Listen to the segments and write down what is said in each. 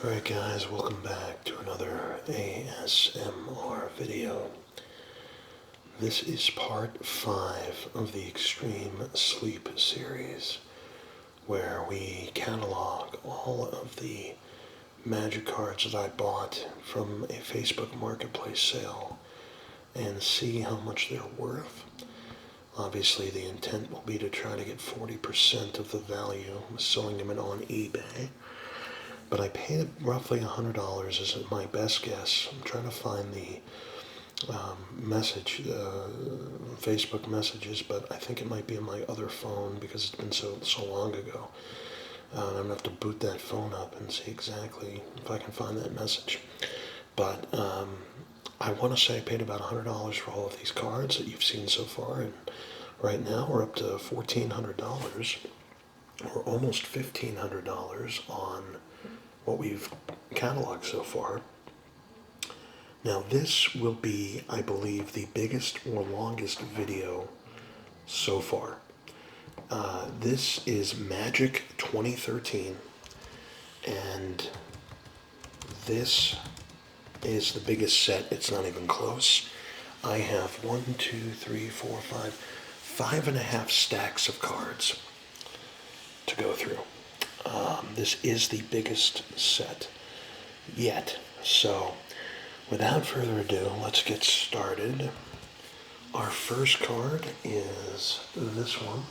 Alright guys, welcome back to another ASMR video. This is part 5 of the Extreme Sleep series, where we catalog all of the magic cards that I bought from a Facebook Marketplace sale and see how much they're worth. Obviously the intent will be to try to get 40% of the value selling them on eBay. But I paid roughly $100 is my best guess. I'm trying to find the Facebook messages, but I think it might be on my other phone because it's been so long ago. I'm going to have to boot that phone up and see exactly if I can find that message. But I want to say I paid about $100 for all of these cards that you've seen so far, and right now we're up to $1,400, or almost $1,500 on what we've cataloged so far. Now this will be, I believe, the biggest or longest video so far. This is Magic 2013, and this is the biggest set. It's not even close. I have 5.5 stacks of cards to go through. This is the biggest set yet. So, without further ado, let's get started. Our first card is this one.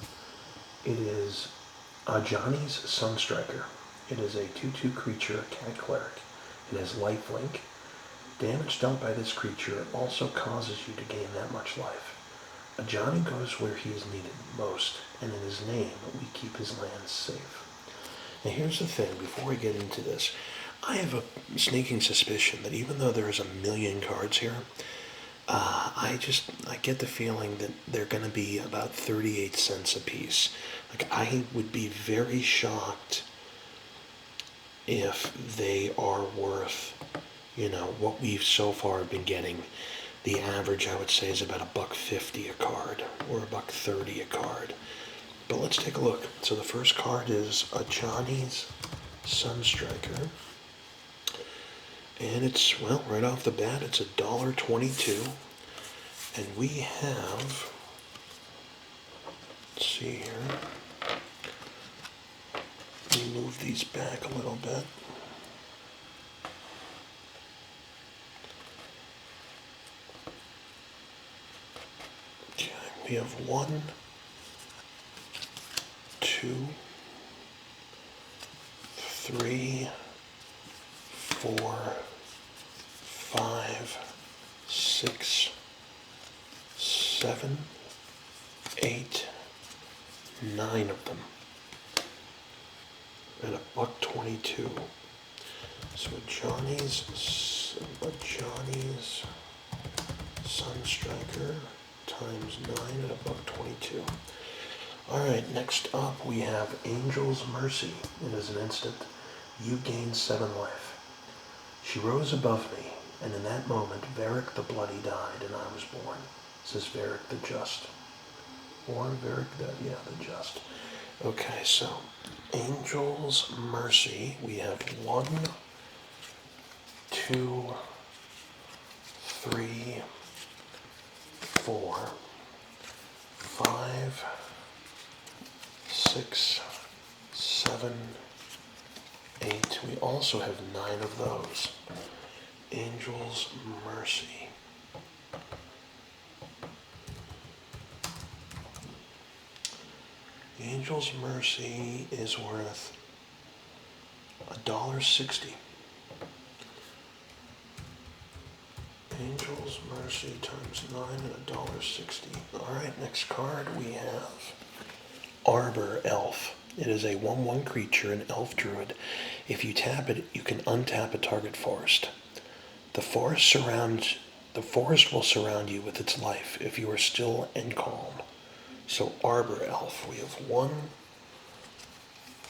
It is Ajani's Sunstriker. It is a 2/2 creature, cat cleric. It has lifelink. Damage dealt by this creature also causes you to gain that much life. Ajani goes where he is needed most, and in his name we keep his lands safe. Now here's the thing, before we get into this, I have a sneaking suspicion that even though there's a million cards here, I get the feeling that they're going to be about 38 cents a piece. Like, I would be very shocked if they are worth, what we've so far been getting. The average, I would say, is about $1.50 a card, or $1.30 a card. But let's take a look. So the first card is Ajani's Sunstriker. And it's, well, right off the bat, it's $1.22. And we have, let's see here. Let me move these back a little bit. Okay, we have 1, 2, 3, 4, 5, 6, 7, 8, 9 of them at $1.22. So Ajani's Sunstriker times 9 at $1.22. Alright, next up we have Angel's Mercy. It is an instant. You gain 7 life. She rose above me, and in that moment Varric the Bloody died, and I was born. Says Varric the Just. Or Varric the Just. Okay, so Angel's Mercy. We have 1, 2, 3, 4, 5, 6, 7, 8. We also have 9 of those. Angel's Mercy. Angel's Mercy is worth $1.60. Angel's Mercy times 9 at $1.60. Alright, next card we have Arbor Elf. It is a 1/1 creature, an elf druid. If you tap it, you can untap a target forest. The forest will surround you with its life if you are still and calm. So Arbor Elf, we have 1,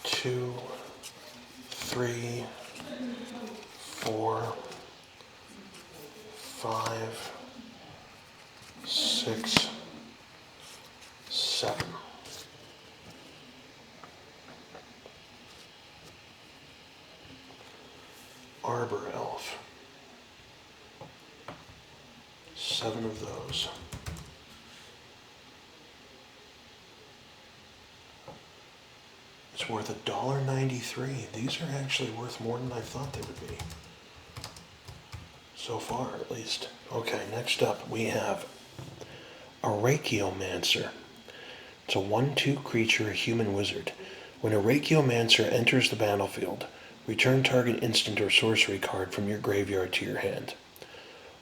2, 3, 4, 5, 6, 7. Arbor Elf. 7 of those. It's worth $1.93. These are actually worth more than I thought they would be. So far, at least. Okay, next up we have a Arachiomancer. It's a 1/2 creature, a human wizard. When a Arachiomancer enters the battlefield, return target instant or sorcery card from your graveyard to your hand.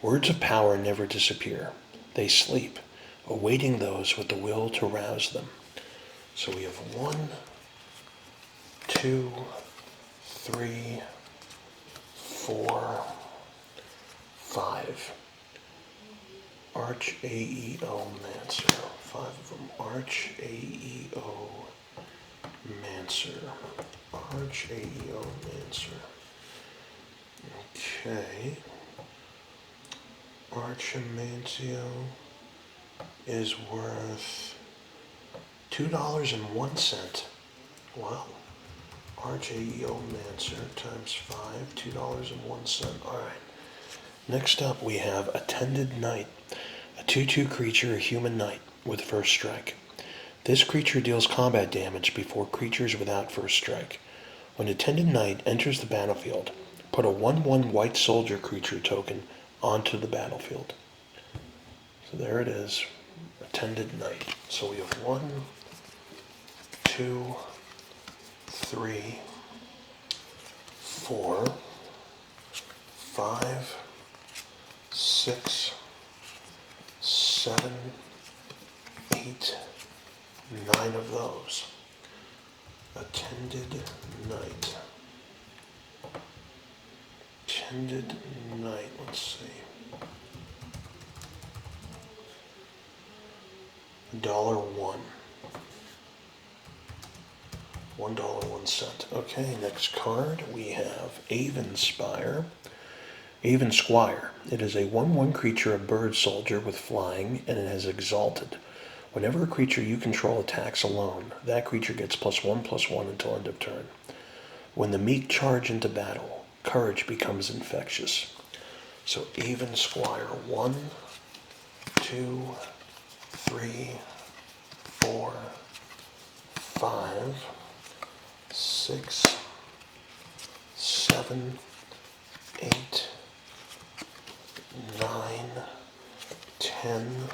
Words of power never disappear. They sleep, awaiting those with the will to rouse them. So we have 1, 2, 3, 4, 5. Archaeomancer. 5 of them. Archaeomancer. Archaeomancer. Okay. Archaeomancio is worth $2.01. Wow. Archaeomancer times 5, $2.01. All right. Next up, we have Attended Knight, a 2/2 creature, a human knight with first strike. This creature deals combat damage before creatures without first strike. When Attended Knight enters the battlefield, put a 1/1 white soldier creature token onto the battlefield. So there it is, Attended Knight. So we have 1, 2, 3, 4, 5, 6, 7, 8, 9 of those. Attended Knight. Attended Knight, let's see. $1.01. $1.01. Okay, next card we have Avonspire. Avonsquire. It is a 1/1 creature, a bird soldier with flying, and it has Exalted. Whenever a creature you control attacks alone, that creature gets +1/+1 until end of turn. When the meek charge into battle, courage becomes infectious. So Avonsquire, 1, 2, 3, 4, 5, 6, 7, 8, 9, 10,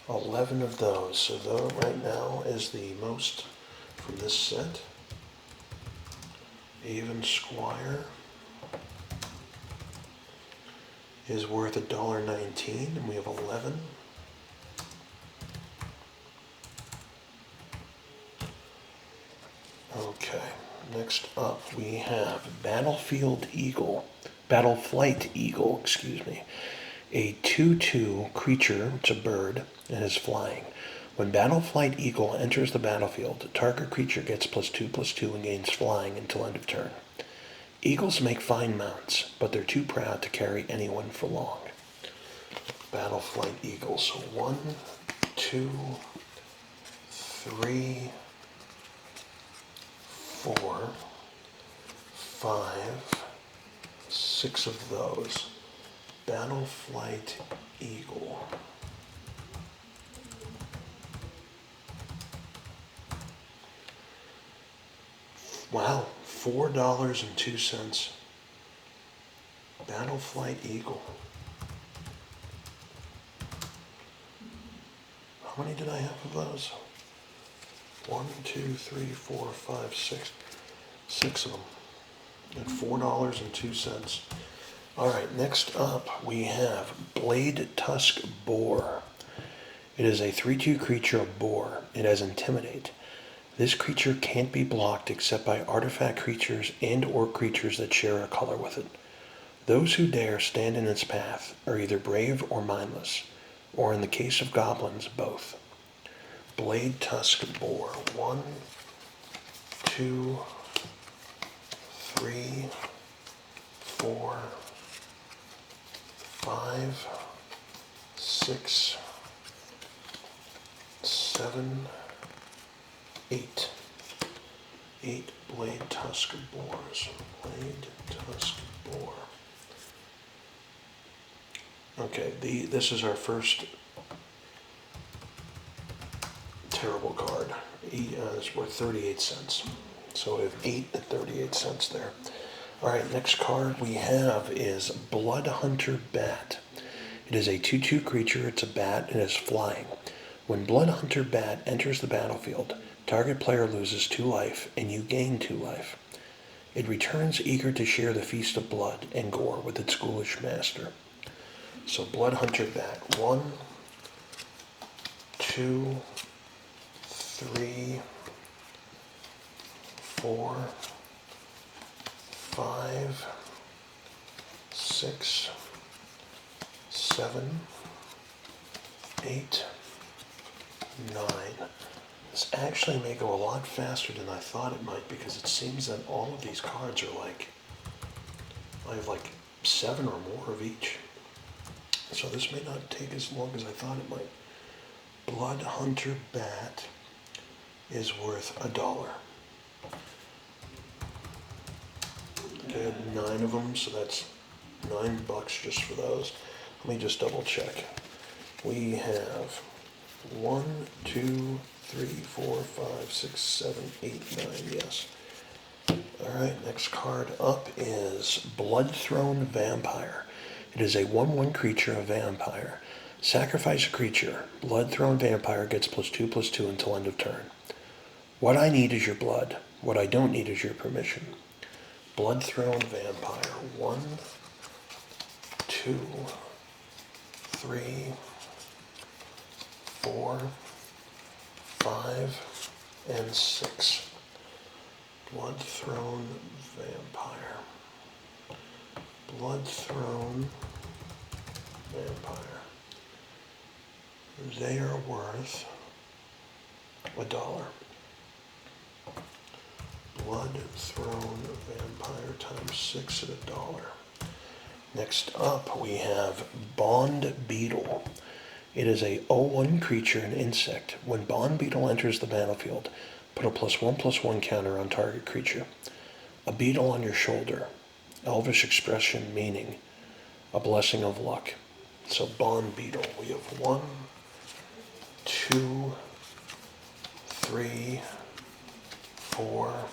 11 of those. So though right now is the most from this set. Avonsquire is worth $1.19, and we have 11. Okay, next up we have Battleflight Eagle, a 2/2 creature. It's a bird and is flying. When Battleflight Eagle enters the battlefield, the target creature gets +2/+2 and gains flying until end of turn. Eagles make fine mounts, but they're too proud to carry anyone for long. Battleflight Eagle. So 1, 2, 3, 4, 5, 6 of those. Battleflight Eagle. Wow, $4.02. Battleflight Eagle. How many did I have of those? 1, 2, 3, 4, 5, 6. 6 of them. At $4.02. All right, next up we have Blade Tusk Boar. It is a 3/2 creature, a boar. It has Intimidate. This creature can't be blocked except by artifact creatures and or creatures that share a color with it. Those who dare stand in its path are either brave or mindless, or in the case of goblins, both. Blade Tusk Boar. 1, 2, 3, 4, 5, 6, 7, 8. 8 Blade Tusk Boars. Blade Tusk Boar. Okay, this is our first terrible card. It's worth 38 cents. So we have 8 at 38 cents there. All right, next card we have is Bloodhunter Bat. It is a 2/2 creature. It's a bat and is flying. When Bloodhunter Bat enters the battlefield, target player loses 2 life and you gain 2 life. It returns eager to share the feast of blood and gore with its ghoulish master. So Bloodhunter Bat, 1, 2, 3, 4, 5, 6, 7, 8, 9. This actually may go a lot faster than I thought it might, because it seems that all of these cards are like, I have like 7 or more of each. So this may not take as long as I thought it might. Bloodhunter Bat is worth $1. Okay, I had 9 of them, so that's $9 just for those. Let me just double check. We have 1, 2, 3, 4, 5, 6, 7, 8, 9, yes. Alright, next card up is Bloodthrone Vampire. It is a 1/1 creature, a vampire. Sacrifice a creature. Bloodthrone Vampire gets +2/+2 until end of turn. What I need is your blood. What I don't need is your permission. Bloodthrone Vampire. 1, 2, 3, 4, 5, and 6. Bloodthrone Vampire. Bloodthrone Vampire. They are worth $1. Bloodthrone Vampire times 6 at $1. Next up we have Bond Beetle. It is a 0/1 creature, an insect. When Bond Beetle enters the battlefield, put a +1/+1 counter on target creature. A beetle on your shoulder. Elvish expression meaning a blessing of luck. So Bond Beetle. We have 1, 2, 3, 4,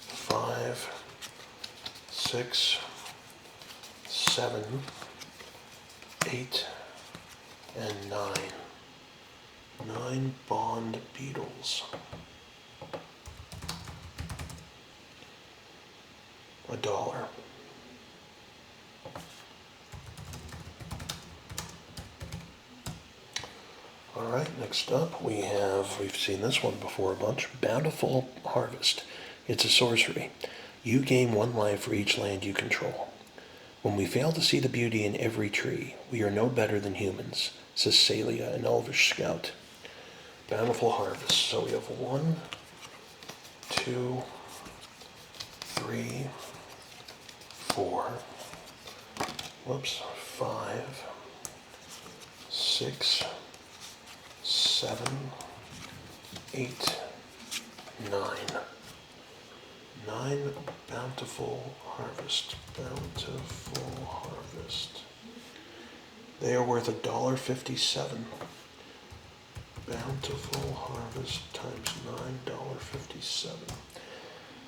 5, 6, 7, 8, and 9. 9 Bond Beetles. $1. Alright, next up we've seen this one before a bunch, Bountiful Harvest. It's a sorcery. You gain 1 life for each land you control. When we fail to see the beauty in every tree, we are no better than humans, says Celia, an elvish scout. Bountiful Harvest. So we have 1, 2, 3, 4, 5, 6, 7, 8, 9. 9 Bountiful Harvest. Bountiful Harvest. They are worth $1.57. Bountiful Harvest times $9.57.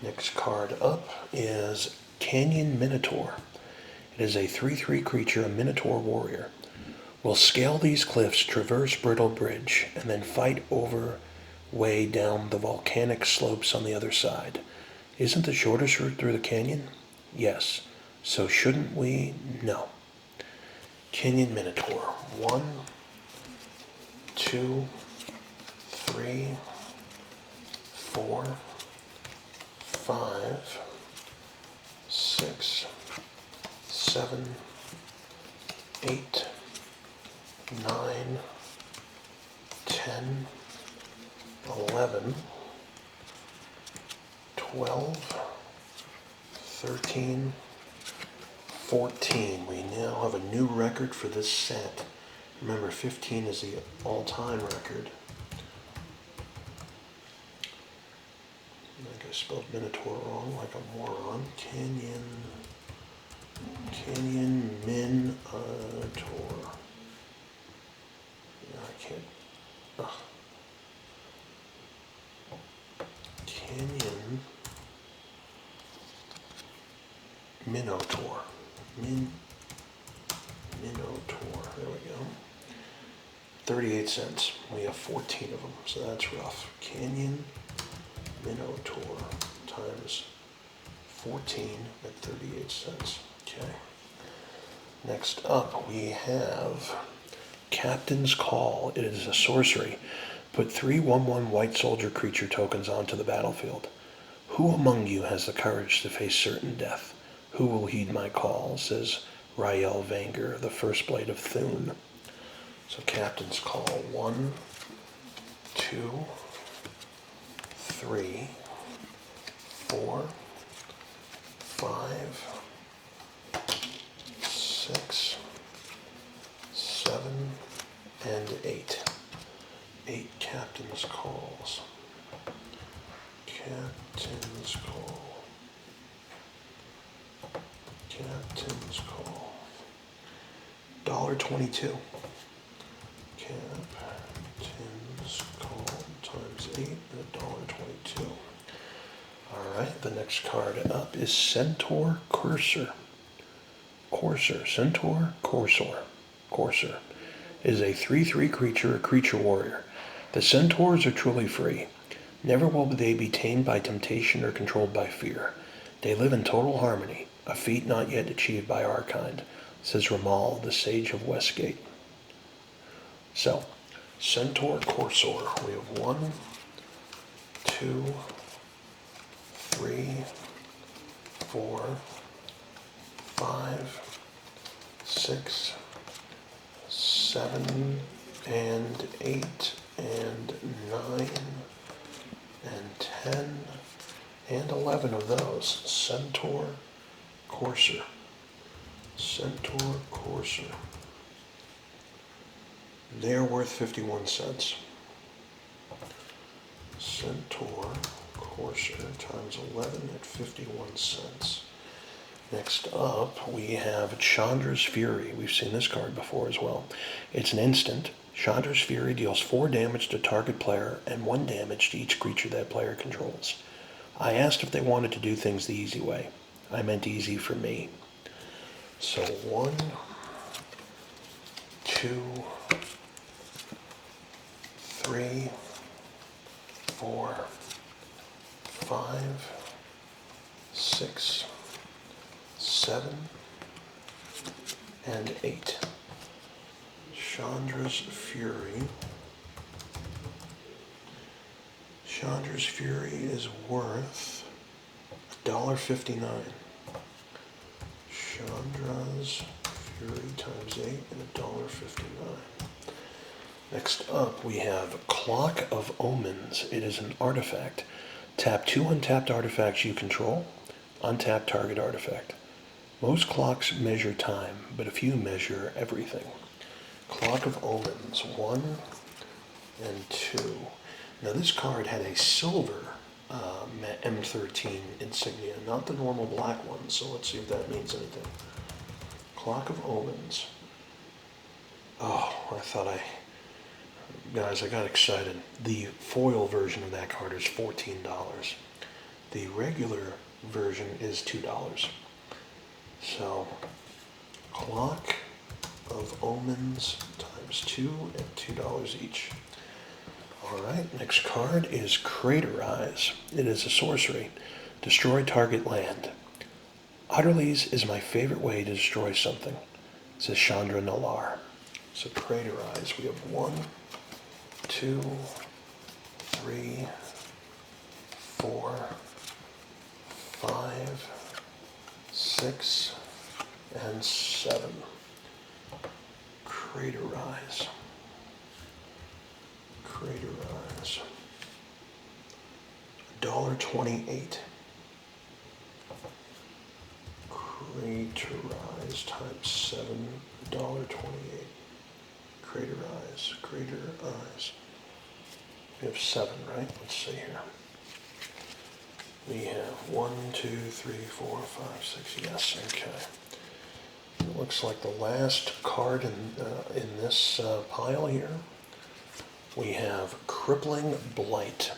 Next card up is Canyon Minotaur. It is a 3/3 creature, a Minotaur warrior. Will scale these cliffs, traverse Brittle Bridge, and then fight over way down the volcanic slopes on the other side. Isn't the shortest route through the canyon? Yes. So shouldn't we? No. Canyon Minotaur. 1, 2, 3, 4, 5, 6, 7, 8, 9, 10, 11, 12, 13, 14. We now have a new record for this set. Remember, 15 is the all-time record. I think I spelled Minotaur wrong, like a moron. Canyon Canyon Minotaur. No, I can't. Ugh. Canyon Minotaur. Minotaur. There we go. 38 cents. We have 14 of them, so that's rough. Canyon Minotaur times 14 at 38 cents. Okay. Next up, we have Captain's Call. It is a sorcery. Put 3 1/1 white soldier creature tokens onto the battlefield. Who among you has the courage to face certain death? Who will heed my call? Says Rael Vanger, the first blade of Thune. So Captain's Call. 1, 2, 3, 4, 5, 6, 7, and 8. 8 Captain's Calls. Captain's Call. Captain's Call. $1.22. Captain's Call times 8 at $1.22. Alright, the next card up is Centaur Courser. Centaur Courser is a 3/3 creature, a creature warrior. The centaurs are truly free. Never will they be tamed by temptation or controlled by fear. They live in total harmony, a feat not yet achieved by our kind, says Ramal, the sage of Westgate. So, Centaur Courser. We have 1, 2, 3, 4, 5, 6, 7, and 8, and 9, and 10, and 11 of those. Centaur Courser. Centaur Courser. They're worth 51 cents. Centaur Courser times 11 at 51 cents. Next up, we have Chandra's Fury. We've seen this card before as well. It's an instant. Chandra's Fury deals 4 damage to target player and 1 damage to each creature that player controls. I asked if they wanted to do things the easy way. I meant easy for me. So 1, 2, 3, 4, 5, 6, 7, and 8. Chandra's Fury. Chandra's Fury is worth $1.59. Chandra's Fury times 8 and $1.59. Next up, we have Clock of Omens. It is an artifact. Tap 2 untapped artifacts you control. Untap target artifact. Most clocks measure time, but a few measure everything. Clock of Omens, 1 and 2. Now this card had a silver M13 insignia, not the normal black one, so let's see if that means anything. Clock of Omens. Oh, guys, I got excited. The foil version of that card is $14. The regular version is $2. So, Clock of Omens times 2 at $2 each. Alright, next card is Craterize. It is a sorcery. Destroy target land. Utterlies is my favorite way to destroy something, says Chandra Nalar. So Craterize, we have 1, 2, 3, 4, 5, 6, and 7. Craterize. Craterize. $1.28. Craterize times 7, $1.28. Craterize. Craterize. We have 7, right? Let's see here. We have 1, 2, 3, 4, 5, 6. Yes, okay. looks like the last card in this pile here. We have Crippling Blight.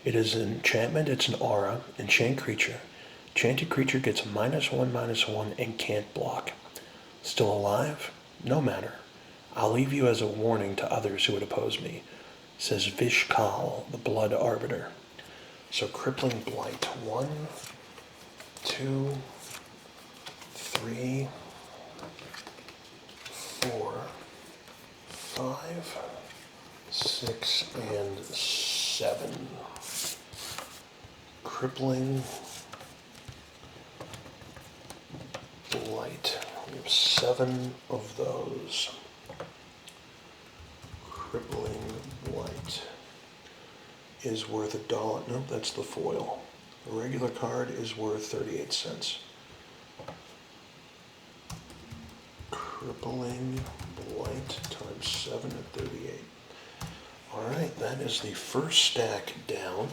It is an enchantment, it's an aura, enchant creature. Enchanted creature gets -1/-1 and can't block. Still alive? No matter. I'll leave you as a warning to others who would oppose me, says Vishkal, the Blood Arbiter. So Crippling Blight. 1, 2, 3, 4, 5, 6, and 7. Crippling Blight. We have 7 of those. Crippling Blight is worth $1. Nope, that's the foil. A regular card is worth 38 cents. Crippling Blight times 7 at 38. All right, that is the first stack down.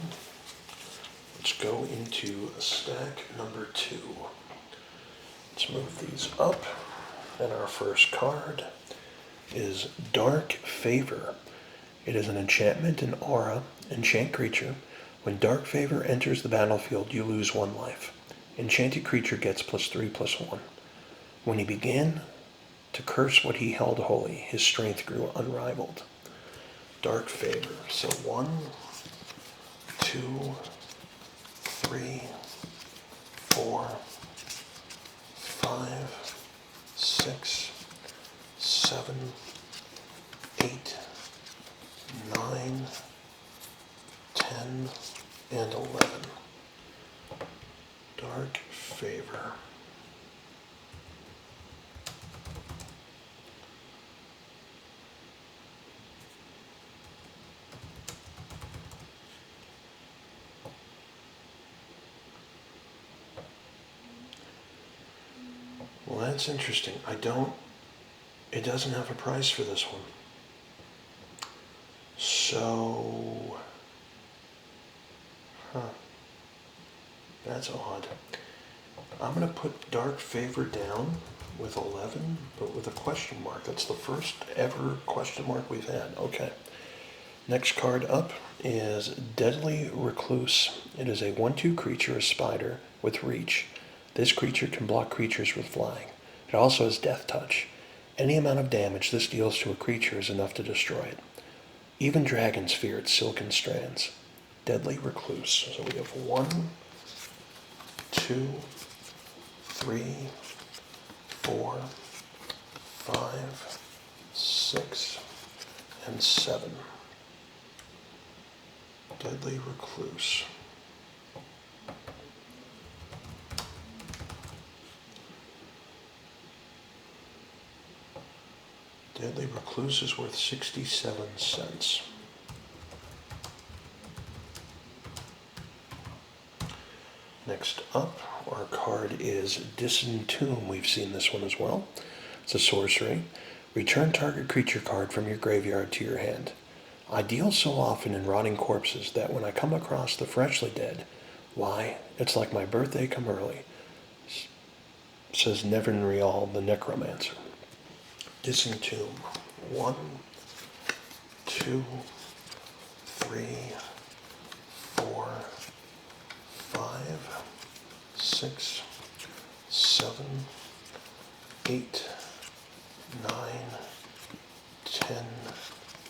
Let's go into stack number 2. Let's move these up. And our first card is Dark Favor. It is an enchantment, an aura, enchant creature. When Dark Favor enters the battlefield, you lose 1 life. Enchanted creature gets +3/+1. When he began to curse what he held holy, his strength grew unrivaled. Dark Favor. So 1, 2, 3, 4, 5, 6, 7, 8, 9, 10, and 11. Dark Favor. Well, that's interesting. It doesn't have a price for this one. So, that's odd. I'm going to put Dark Favor down with 11, but with a question mark. That's the first ever question mark we've had. Okay. Next card up is Deadly Recluse. It is a 1/2 creature, a spider, with reach. This creature can block creatures with flying. It also has Death Touch. Any amount of damage this deals to a creature is enough to destroy it. Even dragons fear its silken strands. Deadly Recluse. So we have 1, 2, 3, 4, 5, 6, and 7. Deadly Recluse. Deadly Recluse is worth 67 cents. Next up, our card is Disentomb. We've seen this one as well. It's a sorcery. Return target creature card from your graveyard to your hand. I deal so often in rotting corpses that when I come across the freshly dead, why, it's like my birthday come early, says Nevinrial the Necromancer. Disentomb. 1, 2, 3, 4, 5, 6, 7, 8, 9, 10,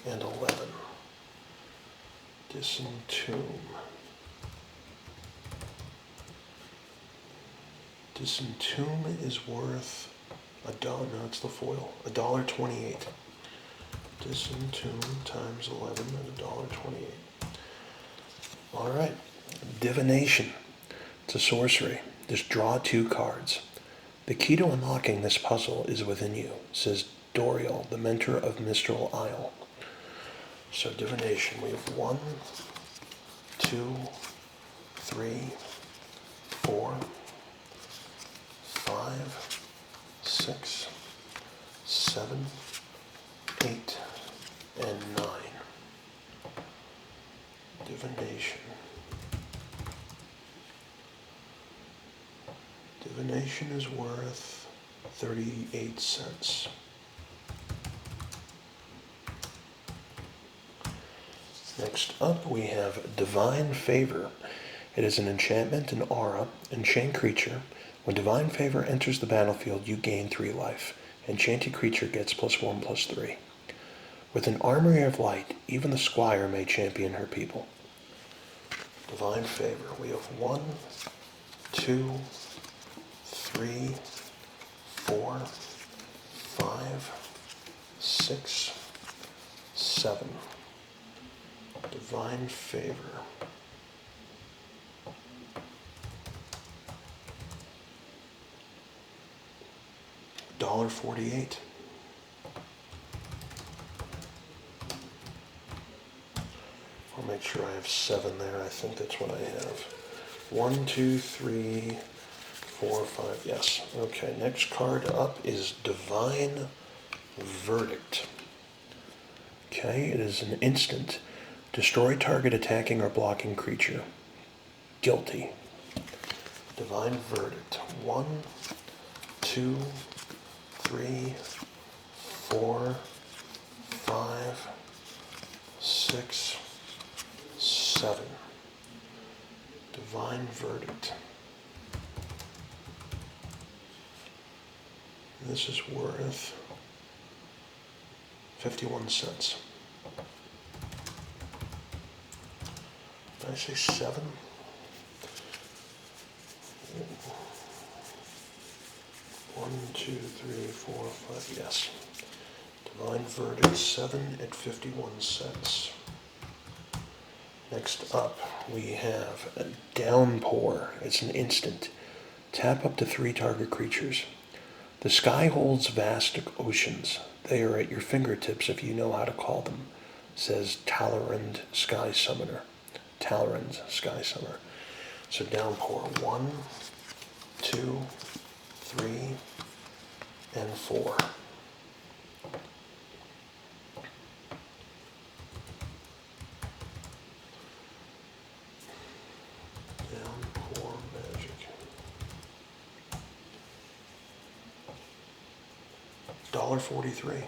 and 11. Disentomb. Disentomb is worth $1. No, it's the foil. $1.28. Disentomb times 11 at $1.28. All right. Divination. It's a sorcery. Just draw 2 cards. The key to unlocking this puzzle is within you, says Doriel, the mentor of Mistral Isle. So divination. We have 1, 2, 3, 4, 5, 6, 7, 8, and 9. Divination. Divination is worth 38 cents. Next up, we have Divine Favor. It is an enchantment and aura, enchant creature. When Divine Favor enters the battlefield, you gain 3 life. Enchanted creature gets +1/+3. With an armory of light, even the squire may champion her people. Divine Favor. We have 1, 2, 3, 4, 5, 6, 7. Divine Favor. $1.48. I'll make sure I have 7 there. I think that's what I have. 1, 2, 3, 4, 5. Yes. Okay. Next card up is Divine Verdict. Okay. It is an instant. Destroy target attacking or blocking creature. Guilty. Divine Verdict. 1, 2, 3, 4, 5, 6, 7. Divine Verdict. This is worth 51 cents. Did I say 7? One, 2, 3, 4, 5. Yes. Divine Verdict 7 at 51 cents. Next up, we have a Downpour. It's an instant. Tap up to 3 target creatures. The sky holds vast oceans. They are at your fingertips if you know how to call them, says Talrand Sky Summoner. Talrand Sky Summoner. So Downpour 1, 2, 3, and 4. Downpour Magic. $1.43.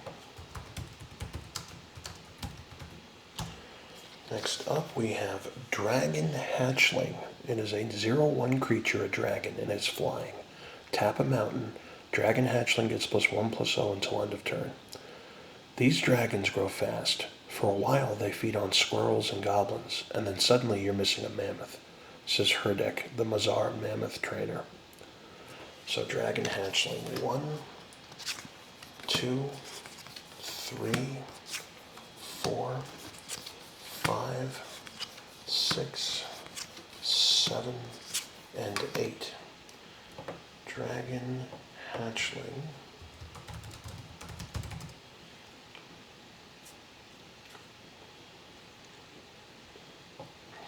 Next up, we have Dragon Hatchling. It is a 0/1 creature, a dragon, and it's flying. Tap a mountain. Dragon Hatchling gets +1/+0 until end of turn. These dragons grow fast. For a while, they feed on squirrels and goblins, and then suddenly you're missing a mammoth, says Herdek, the Mazar mammoth trainer. So Dragon Hatchling. 1, 2, 3, 4, 5, 6, 7, and 8. Dragon Hatchling.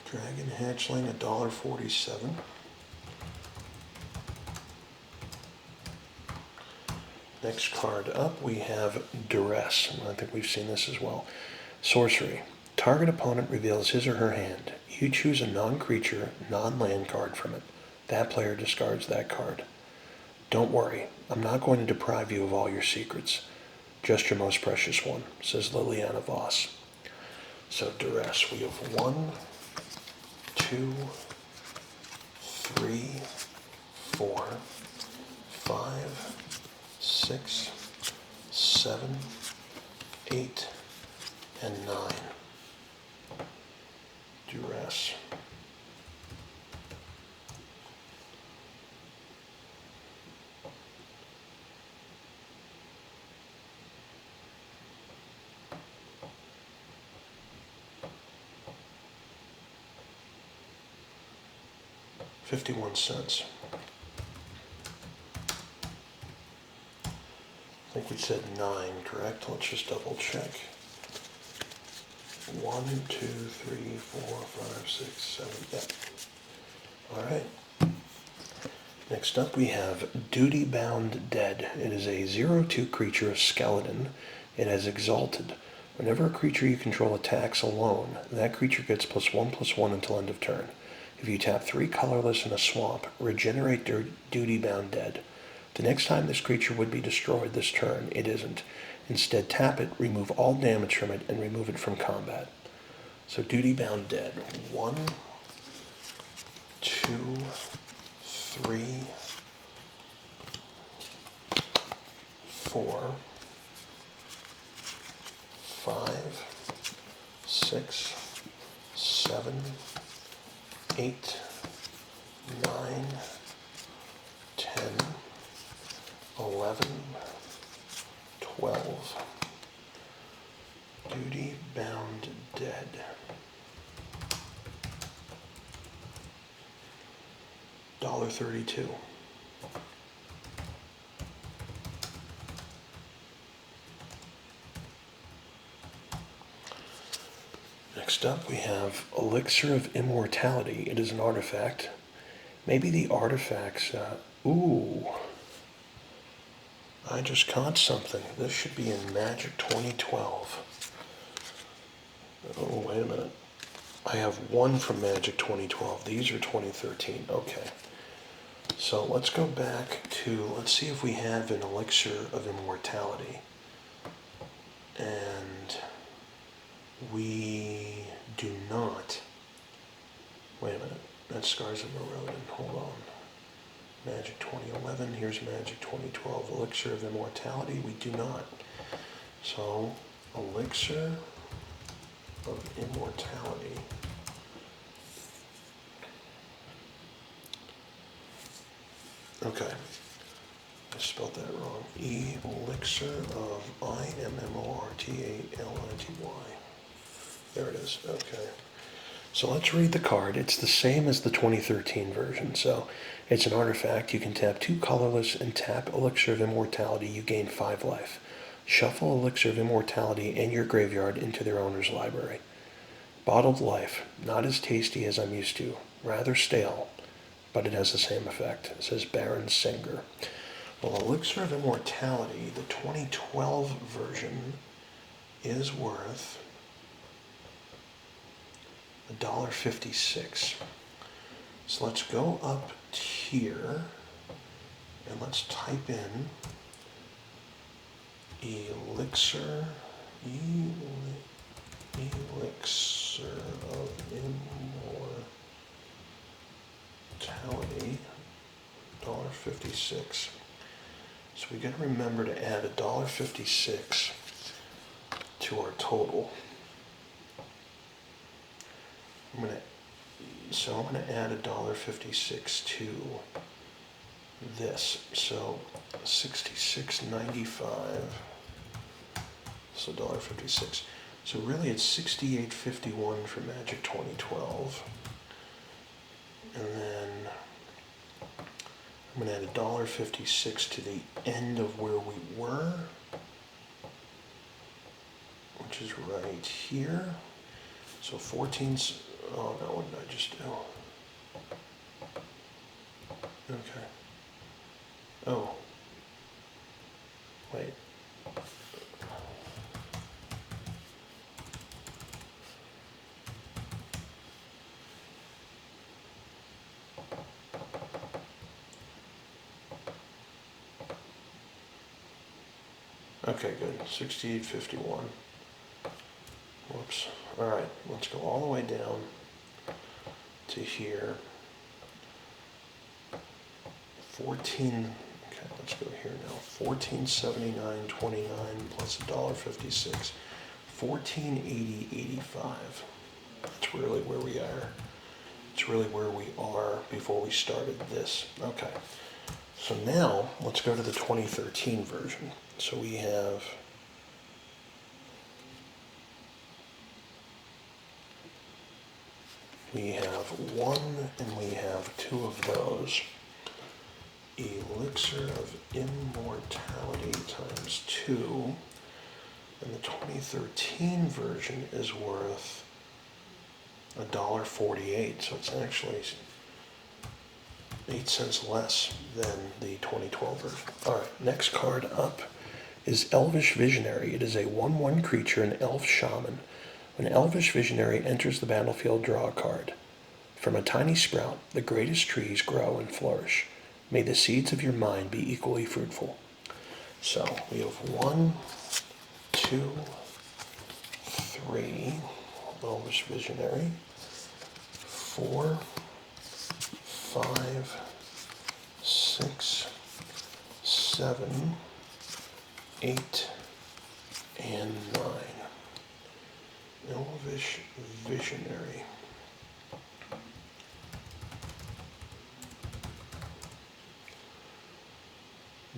Dragon Hatchling, $1.47. Next card up, we have Duress. And I think we've seen this as well. Sorcery. Target opponent reveals his or her hand. You choose a non-creature, non-land card from it. That player discards that card. Don't worry, I'm not going to deprive you of all your secrets. Just your most precious one, says Liliana Voss. So Duress, we have 1, 2, 3, 4, 5, 6, 7, 8, and 9. Duress. $0.51. I think we said 9, correct? Let's just double check. 1, 2, 3, 4, 5, 6, 7. Yep. All right. Next up, we have Duty Bound Dead. It is a 0/2 creature, a skeleton. It has Exalted. Whenever a creature you control attacks alone, that creature gets +1/+1 until end of turn. If you tap 3 colorless in a swamp, regenerate Duty Bound Dead. The next time this creature would be destroyed this turn, it isn't. Instead, tap it, remove all damage from it, and remove it from combat. So Duty Bound Dead. 1, 2, 3, 4, 5, 6, 7, 8, 9, 10, 11, 12. Duty Bound Dead. $1.32. Next up we have Elixir of Immortality. It is an artifact. Maybe the artifacts, ooh. I just caught something. This should be in Magic 2012. Oh, wait a minute. I have one from Magic 2012. These are 2013. Okay. So let's go back to, let's see if we have an Elixir of Immortality. And we do not. Wait a minute. That's Scars of Erodin. Hold on. Magic 2011. Here's Magic 2012. Elixir of Immortality. We do not. So, Elixir of Immortality. Okay. I spelled that wrong. Elixir of Immortality. There it is. Okay. So let's read the card. It's the same as the 2013 version. So it's an artifact. You can tap 2 colorless and tap Elixir of Immortality. You gain 5 life. Shuffle Elixir of Immortality and your graveyard into their owner's library. Bottled life. Not as tasty as I'm used to. Rather stale, but it has the same effect. It says Baron Singer. Well, Elixir of Immortality, the 2012 version, is worth $1.56. So let's go up here and let's type in Elixir of Immortality, $1.56. So we got to remember to add $1.56 to our total. I'm gonna add $1.56 to this. So $66.95. So $1.56. So really it's $68.51 for Magic 2012. And then I'm going to add $1.56 to the end of where we were, which is right here. So 14, oh no, what did I just do? Okay. Oh. Wait. Okay, good. 68.51. Whoops. All right, let's go all the way down to here. 14. Okay, let's go here now. 1479.29 plus $1.56. 1480.85. That's really where we are. It's really where we are before we started this. Okay. So now let's go to the 2013 version. So we have one and we have 2 of those. Elixir of Immortality times 2. And the 2013 version is worth $1.48. So it's actually 8 cents less than the 2012 version. All right, next card up is Elvish Visionary. It is a 1/1 creature, an elf shaman. When Elvish Visionary enters the battlefield, draw a card. From a tiny sprout, the greatest trees grow and flourish. May the seeds of your mind be equally fruitful. So we have 1, 2, 3, Elvish Visionary, 4, 5, 6, 7, 8, and 9. Elvish Visionary.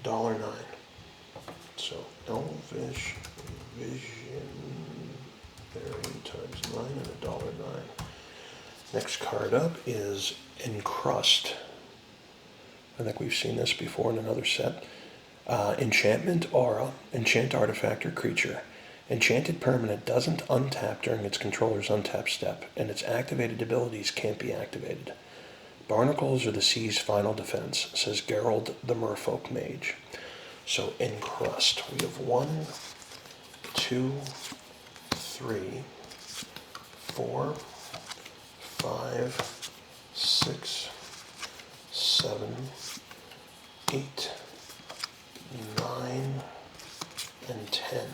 $1.09. So Elvish Visionary times 9 and $1.09. Next card up is Encrust. I think we've seen this before in another set. Enchantment Aura, enchant artifact or creature. Enchanted permanent doesn't untap during its controller's untap step, and its activated abilities can't be activated. Barnacles are the sea's final defense, says Gerald the Merfolk Mage. So Encrust, we have 1, 2, 3, 4, 5, 6, 7, 8, 9, and 10.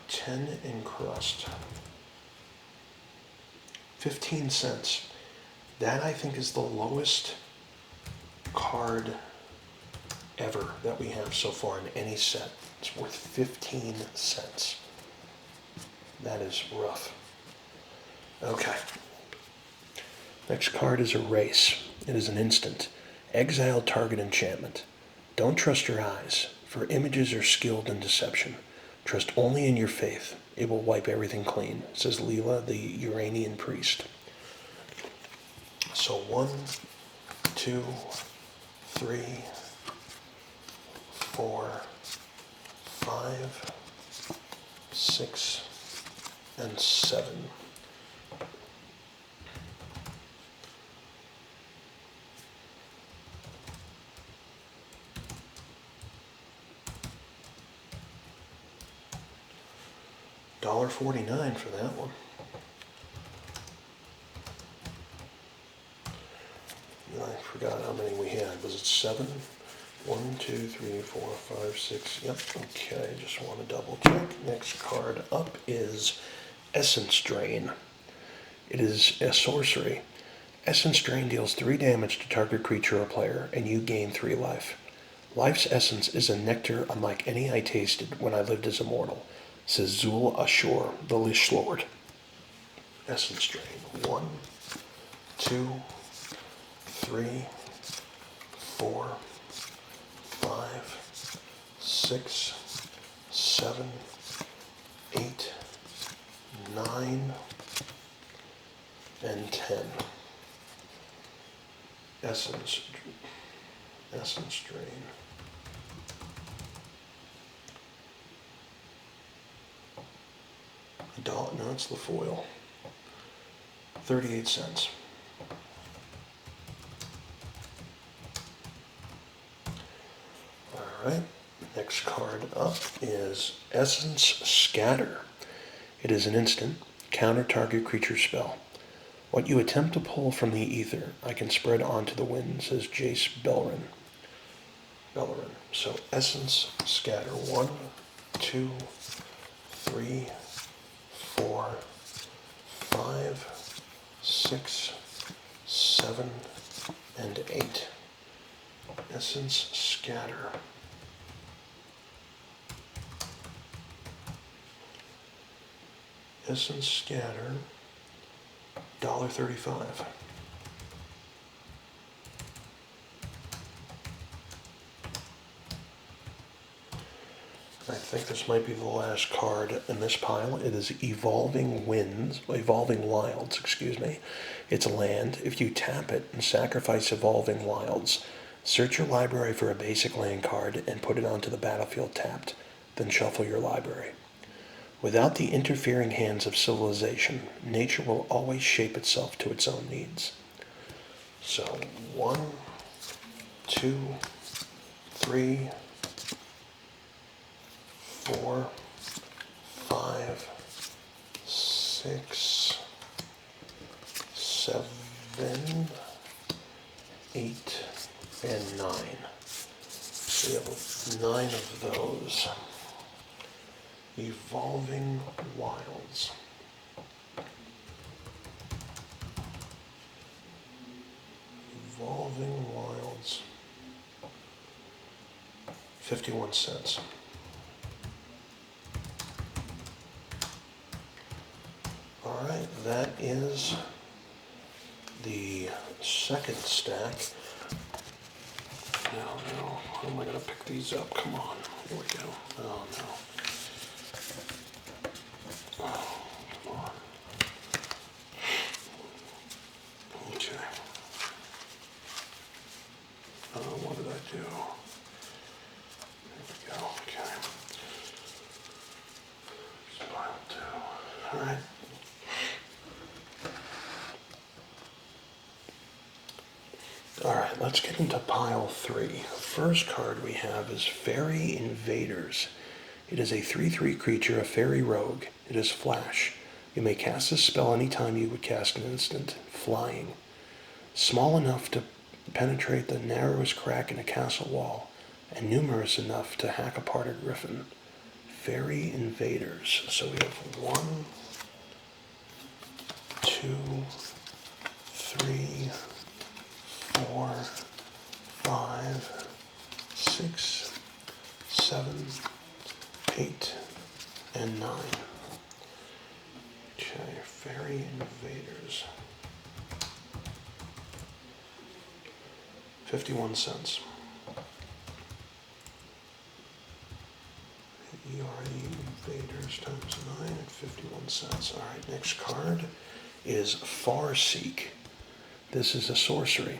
10 Encrust. 15 cents. That, I think, is the lowest card ever that we have so far in any set. It's worth 15 cents. That is rough. Okay. Next card is Erase. It is an instant. Exile target enchantment. Don't trust your eyes, for images are skilled in deception. Trust only in your faith. It will wipe everything clean, says Leela, the Uranian priest. So 1, 2, 3, 4, 5, 6, and 7. $1.49 for that one. I forgot how many we had. Was it 7? 1, 2, 3, 4, 5, 6. Yep, okay, just want to double check. Next card up is Essence Drain. It is a sorcery. Essence Drain deals 3 damage to target creature or player, and you gain 3 life. Life's essence is a nectar unlike any I tasted when I lived as a mortal, says Zul Ashur, the Lich Lord. Essence Drain. 1, 2, 3, 4, 5, 6, 7, 8, 9, and 10. Essence Drain. No, it's the foil. 38 cents. Alright, next card up is Essence Scatter. It is an instant, counter target creature spell. What you attempt to pull from the ether, I can spread onto the wind, says Jace Beleren. So Essence Scatter. 1, 2, 3, 4, 5, 6, 7, and 8. Essence Scatter. Essence Scatter, $1.35. I think this might be the last card in this pile. It is Evolving Wilds, excuse me. It's a land. If you tap it and sacrifice Evolving Wilds, search your library for a basic land card and put it onto the battlefield tapped, then shuffle your library. Without the interfering hands of civilization, nature will always shape itself to its own needs. So 1, 2, 3, 4, 5, 6, 7, 8, 9 of those. Evolving Wilds. Evolving Wilds. 51 cents. All right, that is the second stack. Now, how am I going to pick these up? Come on, here we go. Oh, no. Oh, come on. Okay. What did I do? There we go, okay. Pile 2, all right. All right, let's get into pile 3. First card we have is Fairy Invaders. It is a 3/3 creature, a fairy rogue. It is flash. You may cast this spell anytime you would cast an instant. Flying. Small enough to penetrate the narrowest crack in a castle wall, and numerous enough to hack apart a griffin. Fairy Invaders. So we have 1, 2, 3, 4, 5, 6, 7, 8, and 9. Okay, Fairy Invaders. 51 cents. Invaders times 9 at 51 cents. All right, next card is Farseek. This is a sorcery.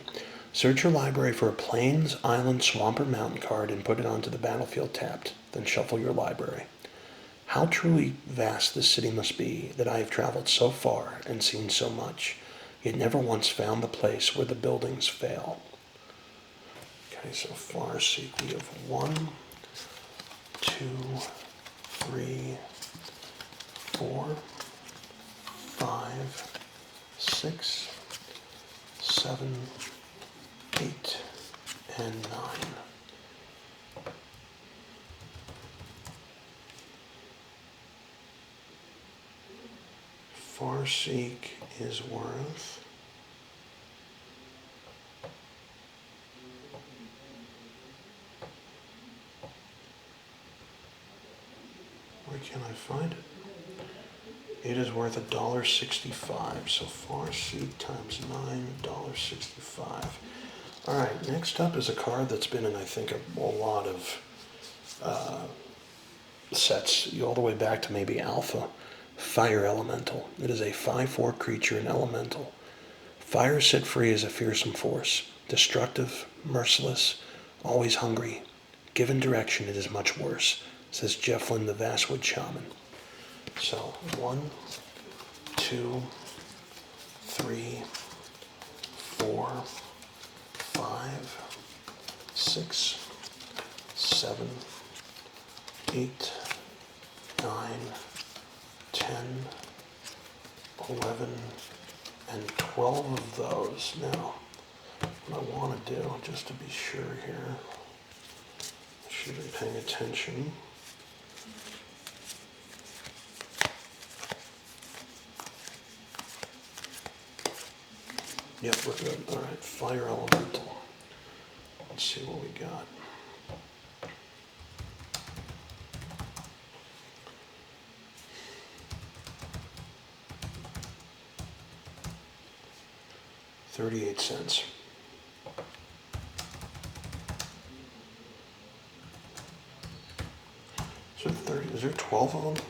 Search your library for a plains, island, swamp, or mountain card and put it onto the battlefield tapped. Then shuffle your library. How truly vast this city must be that I have traveled so far and seen so much, yet never once found the place where the buildings fail. Okay, so Farseek, we have 1, 2, 3, 4, 5, 6, 7, 8, and 9. Farseek is worth where can I find it? It is worth $1.65. So Farseek times 9, $1.65. All right, next up is a card that's been in, I think, a lot of sets, all the way back to maybe Alpha. Fire Elemental. It is a 5/4 creature and elemental. Fire set free is a fearsome force. Destructive, merciless, always hungry. Given direction, it is much worse, says Jefflin the Vastwood Shaman. So 1, 2, 3, 4, 5, 6, 7, 8, 9, 10, 11, and 12 of those. Now, what I want to do, just to be sure here, I should be paying attention. Yep, we're good. All right, Fire Elemental. Let's see what we got. $0.38. Is there 12 of them?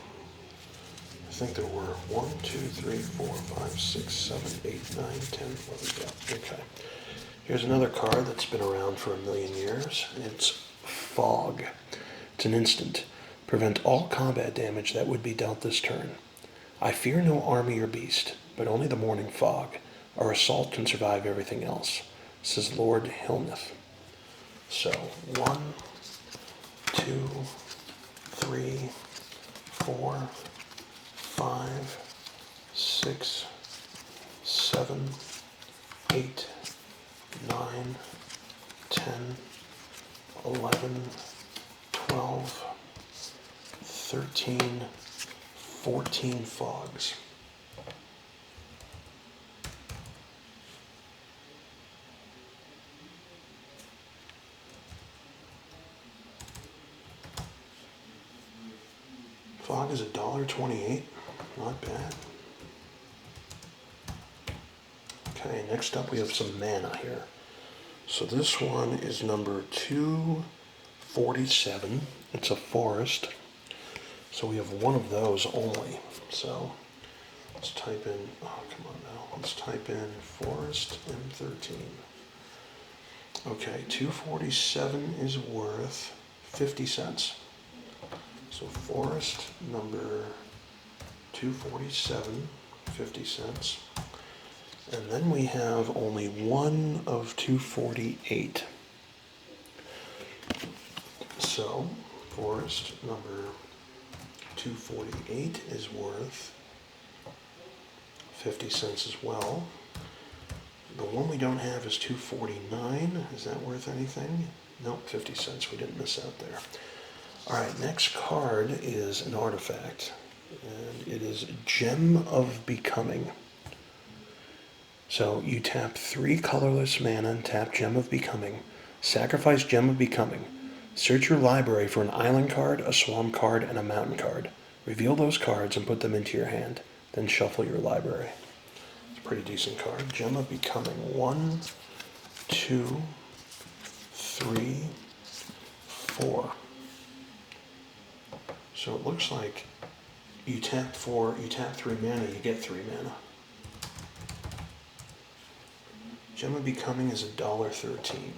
I think there were 1, 2, 3, 4, 5, 6, 7, 8, 9, 10, 11, yeah, okay. Here's another card that's been around for 1,000,000 years. It's Fog. It's an instant. Prevent all combat damage that would be dealt this turn. I fear no army or beast, but only the morning fog. Our assault can survive everything else, says Lord Hilneth. So 1, 2, 3, 4, 5, 6, 7, 8, 9, 10, 11, 13, 14 fogs. Fog is $1.28. Not bad. Okay, next up we have some mana here. So this one is number 247. It's a forest. So we have one of those only. So let's type in, oh come on now, let's type in forest M13. Okay, 247 is worth 50 cents. So forest number 247, 50 cents. And then we have only one of 248. So forest number 248 is worth 50 cents as well. The one we don't have is 249. Is that worth anything? Nope, 50 cents. We didn't miss out there. All right, next card is an artifact, and it is Gem of Becoming. So you tap 3 colorless mana and tap Gem of Becoming. Sacrifice Gem of Becoming. Search your library for an island card, a swamp card, and a mountain card. Reveal those cards and put them into your hand. Then shuffle your library. It's a pretty decent card. Gem of Becoming. 1, 2, 3, 4. So it looks like you tap 3 mana, you get 3 mana. Gem of Becoming is $1.13.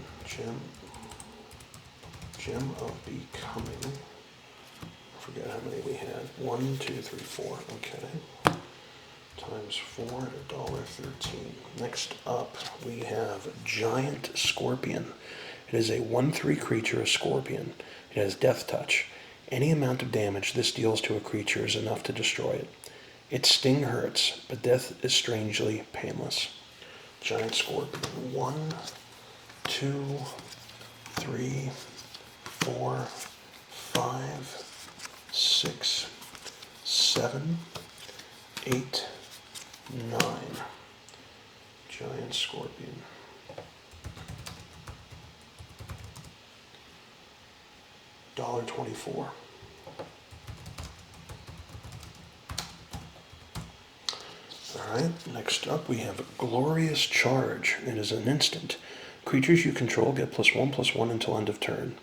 Gem of Becoming. I forget how many we had. 1, 2, 3, 4. Okay. Times 4 at $1.13. Next up, we have Giant Scorpion. It is a 1/3 creature, a scorpion. It has Death Touch. Any amount of damage this deals to a creature is enough to destroy it. Its sting hurts, but death is strangely painless. Giant Scorpion. 1, 2, 3, 4, 5, 6, 7, 8, 9. Giant Scorpion. $1.24. Alright, next up we have Glorious Charge. It is an instant. Creatures you control get +1/+1 until end of turn.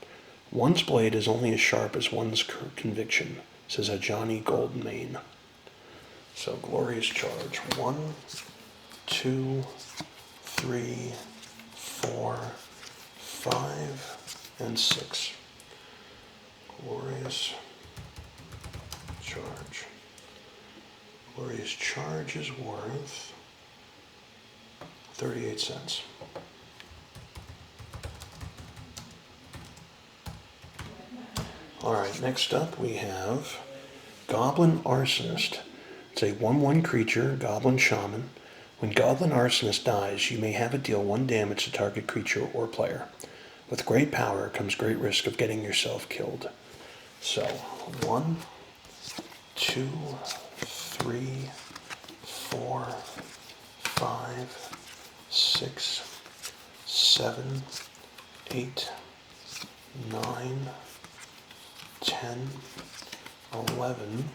One's blade is only as sharp as one's conviction, says a Johnny Goldmane. So Glorious Charge. 1, 2, 3, 4, 5, and 6. Glorious Charge. Glorious Charge is worth 38 cents. Alright, next up we have Goblin Arsonist. It's a 1/1 creature, Goblin Shaman. When Goblin Arsonist dies, you may have it deal 1 damage to target creature or player. With great power comes great risk of getting yourself killed. So, 1, 2, 3, 4, 5, 6, 7, 8, 9, 10, 11,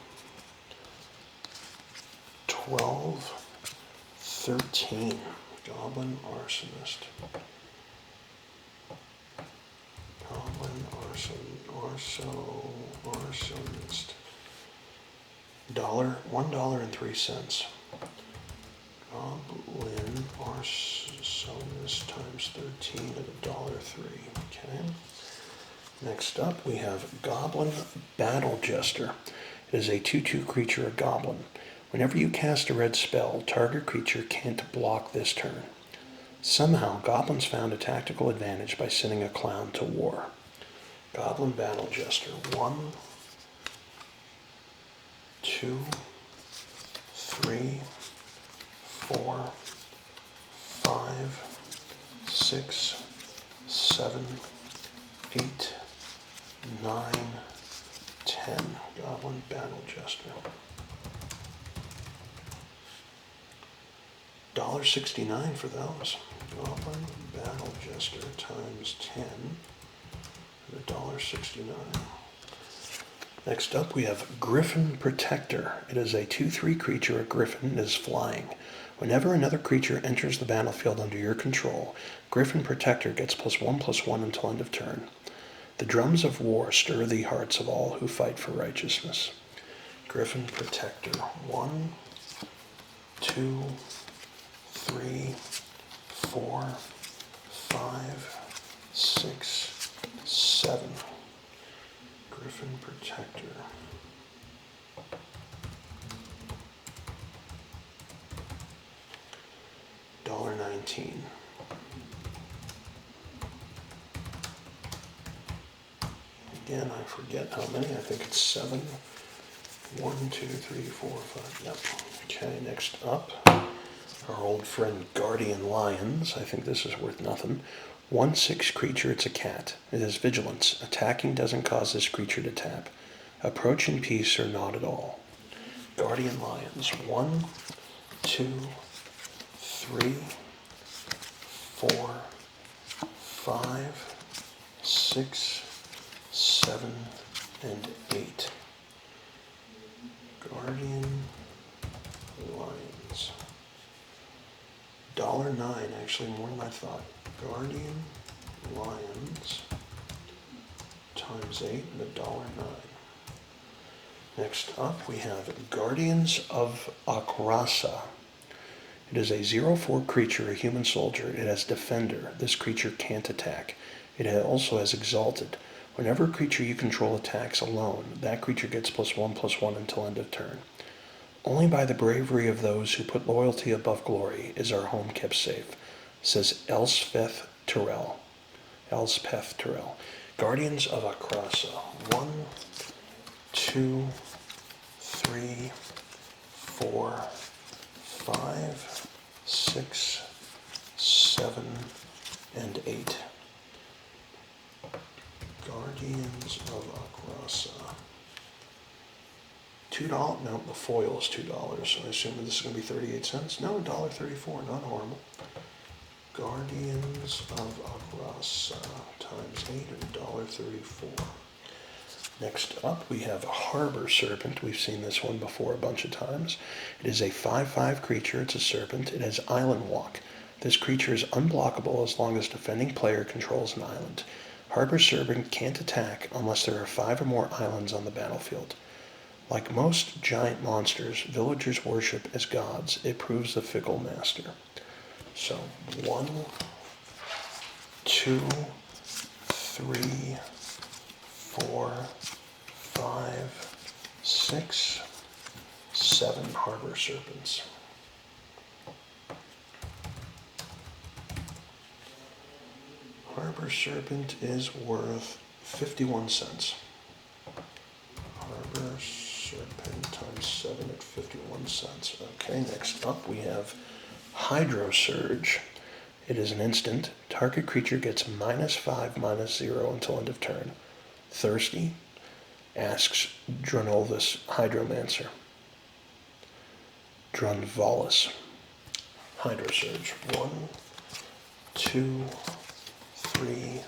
12, 13. Goblin Arsonist. Goblin Arsonist. $1.03. Goblin Arsonist times 13 at $1.03. Okay. Next up, we have Goblin Battle Jester. It is a 2/2 creature, a goblin. Whenever you cast a red spell, target creature can't block this turn. Somehow, goblins found a tactical advantage by sending a clown to war. Goblin Battle Jester. 1, 2, 3, 4, 5, 6, 7, 8, 9, 10. Goblin Goblin Battle Jester. $1.69 for those. Goblin Battle Jester times 10 at $1.69. Next up we have Griffin Protector. It is a 2/3 creature, a griffin, and is flying. Whenever another creature enters the battlefield under your control, Griffin Protector gets +1/+1 until end of turn. The drums of war stir the hearts of all who fight for righteousness. Griffin Protector. 1, 2, 3, 4, 5, 6, 7. Griffin Protector. $1.19. Again, I forget how many. I think it's 7. 1, 2, 3, 4, 5. Yep. Okay, next up, our old friend Guardian Lions. I think this is worth nothing. 1/6 creature, it's a cat. It has vigilance. Attacking doesn't cause this creature to tap. Approach in peace or not at all. Guardian Lions. 1, 2, 3, 4, 5, 6, 7, and 8. Guardian Lions. $1.09, actually more than I thought. Guardian Lions times 8 and $1.09. Next up we have Guardians of Akrasa. It is a 0/4 creature, a human soldier. It has Defender. This creature can't attack. It also has Exalted. Whenever a creature you control attacks alone, that creature gets +1/+1 until end of turn. Only by the bravery of those who put loyalty above glory is our home kept safe, says Elspeth Tyrell. Elspeth Tyrell. Guardians of Akrasa. 1, 2, 3, 4, 5, 6, 7, and 8. Guardians of Akrasa. $2. No, the foil is $2, so I assume this is going to be 38 cents. No, $1.34. Not horrible. Guardians of Akrasa times 8 and $1.34. Next up, we have Harbor Serpent. We've seen this one before a bunch of times. It is a 5/5 creature. It's a serpent. It has Island Walk. This creature is unblockable as long as defending player controls an island. Harbor Serpent can't attack unless there are 5 or more islands on the battlefield. Like most giant monsters, villagers worship as gods. It proves the fickle master. So 1, 2, 3, 4, 5, 6, 7 Harbor Serpents. Harbor Serpent is worth 51 cents. Harbor Serpent times 7 at 51 cents. Okay, next up we have Hydro Surge. It is an instant. Target creature gets -5/-0 until end of turn. Thirsty? Asks Dronolvus Hydromancer. Dronvolus. Hydro Surge. 1, 2, 3,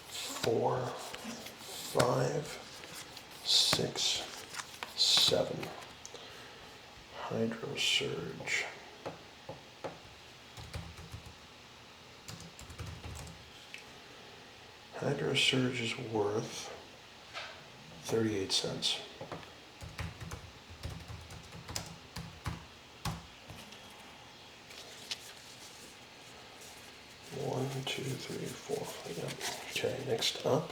4, 5, 6, 7. Hydro Surge. Hydro Surge is worth 38 cents. One, two, three, four. Yep. Okay, next up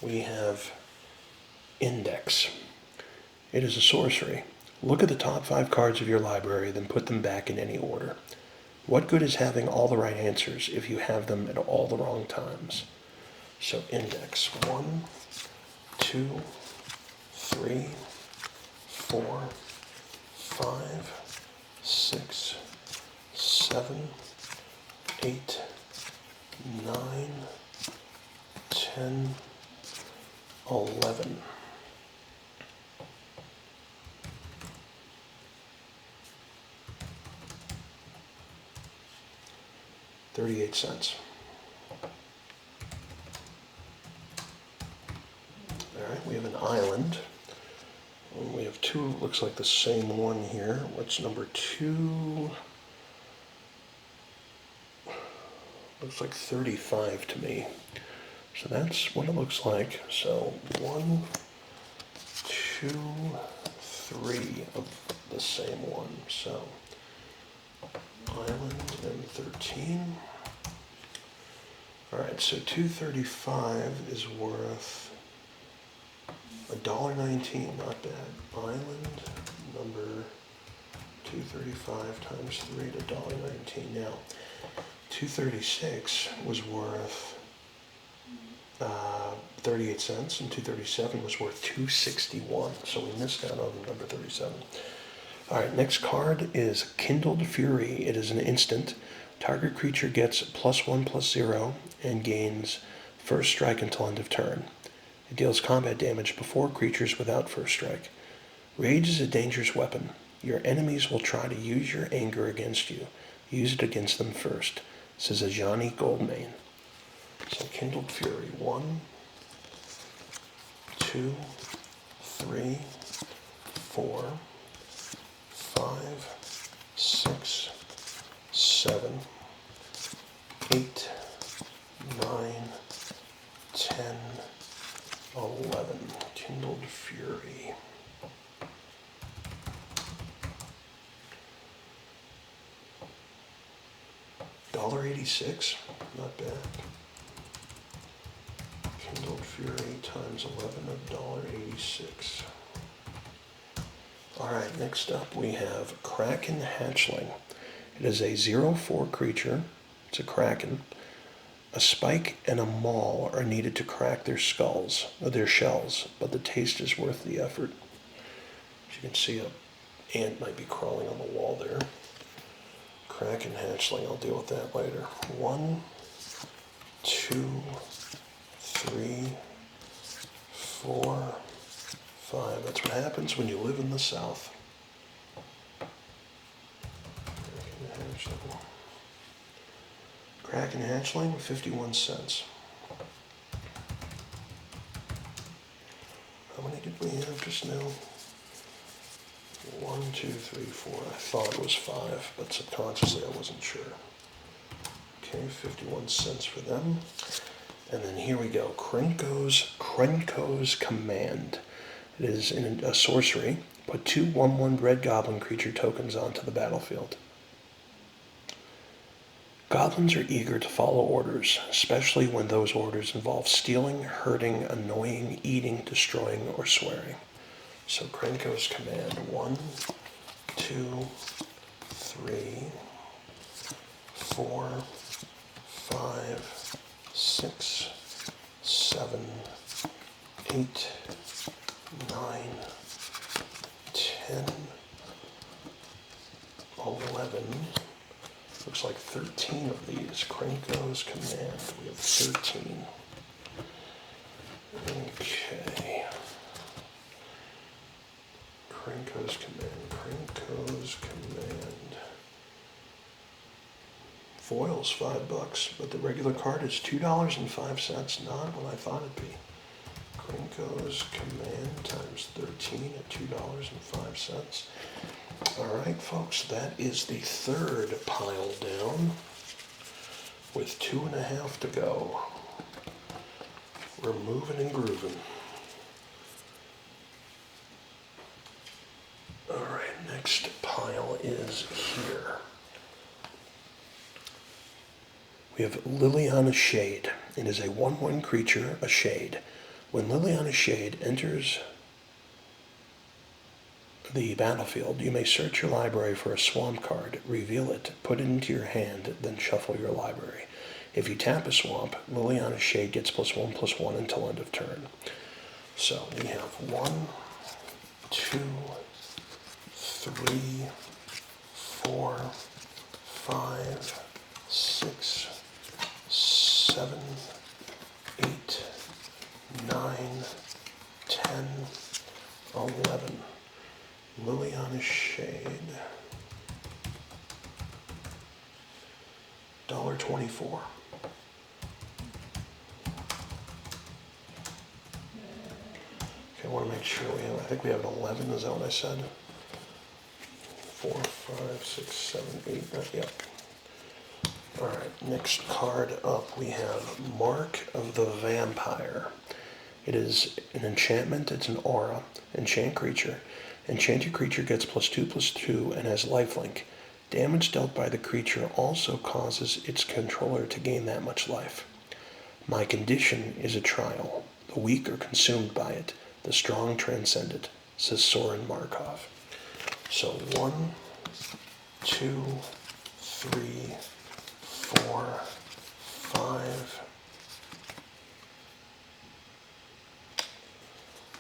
we have Index. It is a sorcery. Look at the top 5 cards of your library, then put them back in any order. What good is having all the right answers if you have them at all the wrong times? So Index. 1, 2, 3, 4, 5, 6, 7, 8, 9, 10, 11. 38 cents. All right, we have an island. We have two, looks like the same one here. What's number 2? Looks like 35 to me. So that's what it looks like. So 1, 2, 3 of the same one. So island and 13. All right, so 235 is worth $1.19, not bad. Island number 235 times 3 to $1.19. Now, 236 was worth 38 cents, and 237 was worth 261. So we missed out on number 37. All right, next card is Kindled Fury. It is an instant. Target creature gets +1/+0 and gains first strike until end of turn. It deals combat damage before creatures without first strike. Rage is a dangerous weapon. Your enemies will try to use your anger against you. Use it against them first, says Ajani Goldmane. So Kindled Fury, 1, 2, 3, 4, 5, 6, 7, 8, 9, 10, 11. Kindled Fury. $1.86, not bad. Kindled Fury times 11 of $1.86. All right, next up we have Kraken Hatchling. It is a 0/4 creature. It's a Kraken. A spike and a maul are needed to crack their shells, but the taste is worth the effort. As you can see, an ant might be crawling on the wall there. Kraken Hatchling, I'll deal with that later. 1, 2, 3, 4, 5. That's what happens when you live in the South. Kraken Hatchling, 51 cents. How many did we have just now? 1, 2, 3, 4. I thought it was 5, but subconsciously I wasn't sure. Okay, 51 cents for them. And then here we go, Krenko's Command. It is in a sorcery. Put 2 1/1 red goblin creature tokens onto the battlefield. Goblins are eager to follow orders, especially when those orders involve stealing, hurting, annoying, eating, destroying, or swearing. So Krenko's Command, 1, 2, 3, 4, 5, 6, 7, 8, 9, 10, 11. Looks like 13 of these. Krenko's Command. We have 13. Okay. Krenko's Command. Foil's $5, but the regular card is $2.05. Not what I thought it'd be. Krenko's Command times 13 at $2.05. All right, folks, that is the third pile down with 2.5 to go. We're moving and grooving. All right, next pile is here. We have Liliana Shade. It is a 1/1 creature, a shade. When Liliana Shade enters the battlefield, you may search your library for a swamp card, reveal it, put it into your hand, then shuffle your library. If you tap a swamp, Liliana Shade gets +1/+1 until end of turn. So we have 1, 2, 3, 4, 5, 6, 7, 8, 9, 10, 11. Liliana Shade. $1.24. Okay, I want to make sure we have, I think we have an 11, is that what I said? 4, 5, 6, 7, 8, 9, yep. All right, next card up, we have Mark of the Vampire. It is an enchantment, it's an aura, enchant creature. Enchanted creature gets +2/+2 and has lifelink. Damage dealt by the creature also causes its controller to gain that much life. My condition is a trial. The weak are consumed by it. The strong transcend it, says Soren Markov. So 1, 2, 3, 4, 5,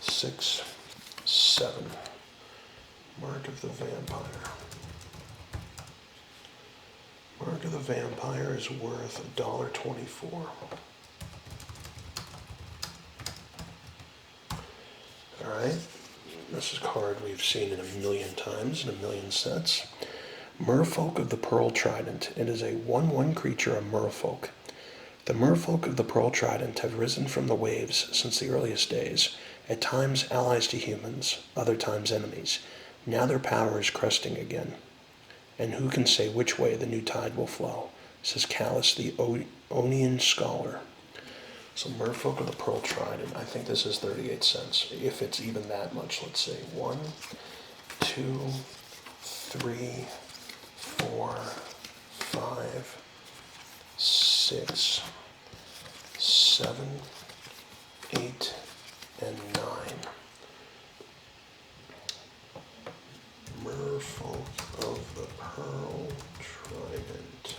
6, 7. Mark of the Vampire. Mark of the Vampire is worth $1.24. Alright, this is a card we've seen in a million times, in a million sets. Merfolk of the Pearl Trident. It is a 1/1 creature, a merfolk. The merfolk of the Pearl Trident have risen from the waves since the earliest days, at times allies to humans, other times enemies. Now their power is cresting again. And who can say which way the new tide will flow, says Callus the Onian Scholar. So Merfolk of the Pearl Trident, I think this is 38 cents. If it's even that much, let's see. 1, 2, 3, 4, 5, 6, 7, 8, and 9. Merfolk of the Pearl Trident.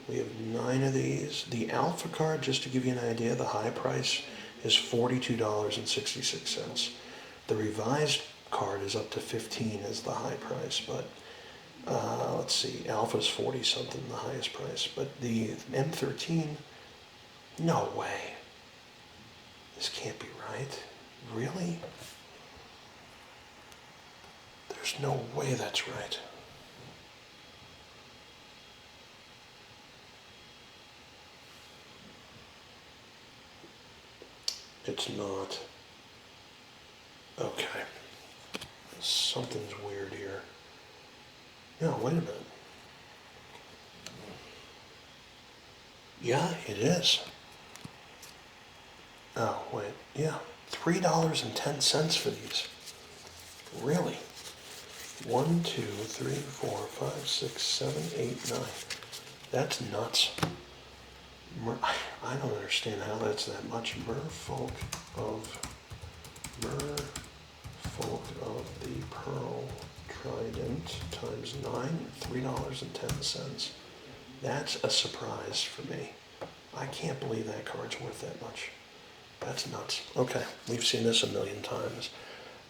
We have 9 of these. The Alpha card, just to give you an idea, the high price is $42.66. The revised card is up to $15 as the high price, but let's see, Alpha's 40 something, the highest price. But the M13, no way. This can't be right. Really? There's no way that's right. It's not. Okay. Something's weird here. No, wait a minute. Yeah, it is. Oh, wait. Yeah. $3.10 for these. Really? 1, 2, 3, 4, 5, 6, 7, 8, 9. That's nuts. I don't understand how that's that much. Merfolk of the Pearl Trident times 9, $3.10. That's a surprise for me. I can't believe that card's worth that much. That's nuts. Okay, we've seen this a million times.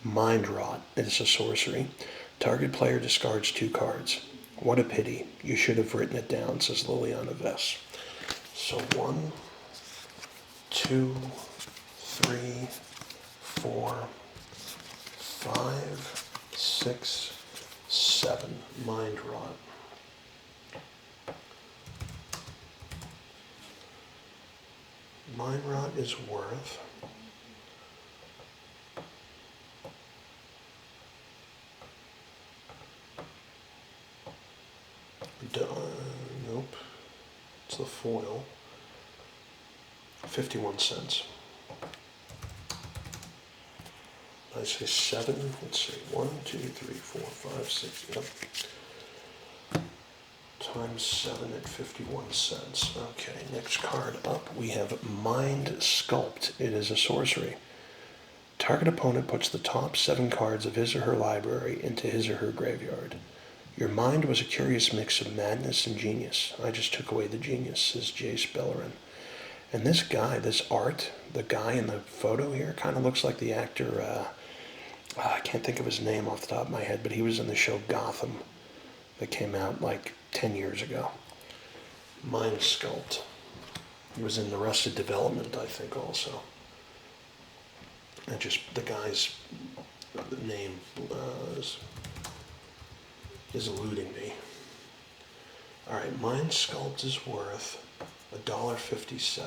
Mind Rot. It's a sorcery. Target player discards 2 cards. What a pity. You should have written it down, says Liliana Vess. So 1, 2, 3, 4, 5, 6, 7. Mind Rot. Mind Rot is worth nope. It's the foil. 51 cents. I say 7. Let's see. 1, 2, 3, 4, 5, 6. Yep. Times 7 at 51 cents. Okay, next card up, we have Mind Sculpt. It is a sorcery. Target opponent puts the top 7 cards of his or her library into his or her graveyard. Your mind was a curious mix of madness and genius. I just took away the genius, says Jace Bellerin. And this guy, this art, the guy in the photo here, kind of looks like the actor, I can't think of his name off the top of my head, but he was in the show Gotham that came out like 10 years ago. Mind Sculpt. He was in Arrested Development, I think, also. And just the guy's name is eluding me. All right, Mind Sculpt is worth $1.57.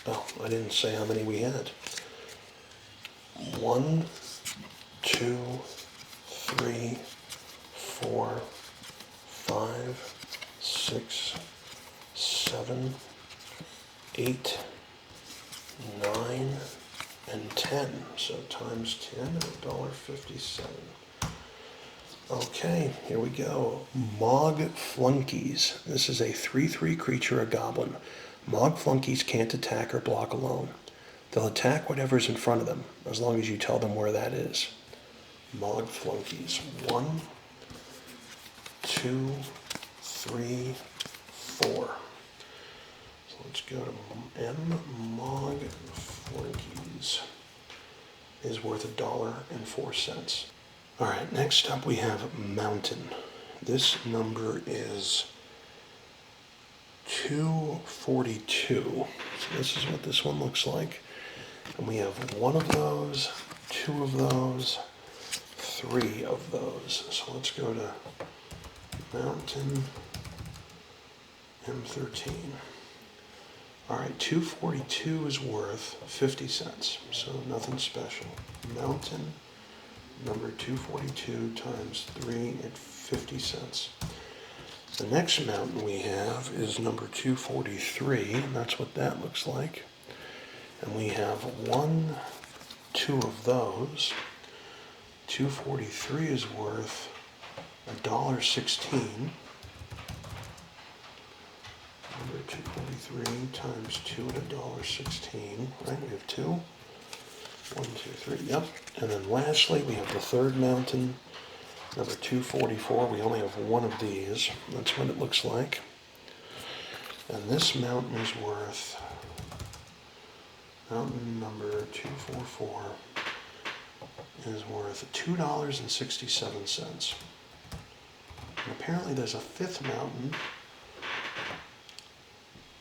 Oh, I didn't say how many we had. 1, 2, 3, 4, 5, 6, 7, 8, 9, and 10. So times 10 at $1.57. Okay, here we go. Mog Flunkies. This is a 3/3 creature, a goblin. Mog Flunkies can't attack or block alone. They'll attack whatever's in front of them, as long as you tell them where that is. Mog Flunkies. 1, 2, 3, 4. So let's go to M. Mog Flunkies is worth $1.04. All right, next up we have Mountain. This number is 242. So this is what this one looks like. And we have one of those, two of those, three of those. So let's go to Mountain M13. All right, 242 is worth 50 cents, so nothing special. Mountain number 242 times 3 at 50 cents. The next mountain we have is number 243, and that's what that looks like. And we have one, two of those. 243 is worth $1.16. Number 243 times 2 at $1.16, right? We have two. 1, 2, 3, yep. And then lastly, we have the third mountain, number 244. We only have one of these. That's what it looks like. And this mountain is worth, mountain number 244 is worth $2.67. And apparently there's a fifth mountain,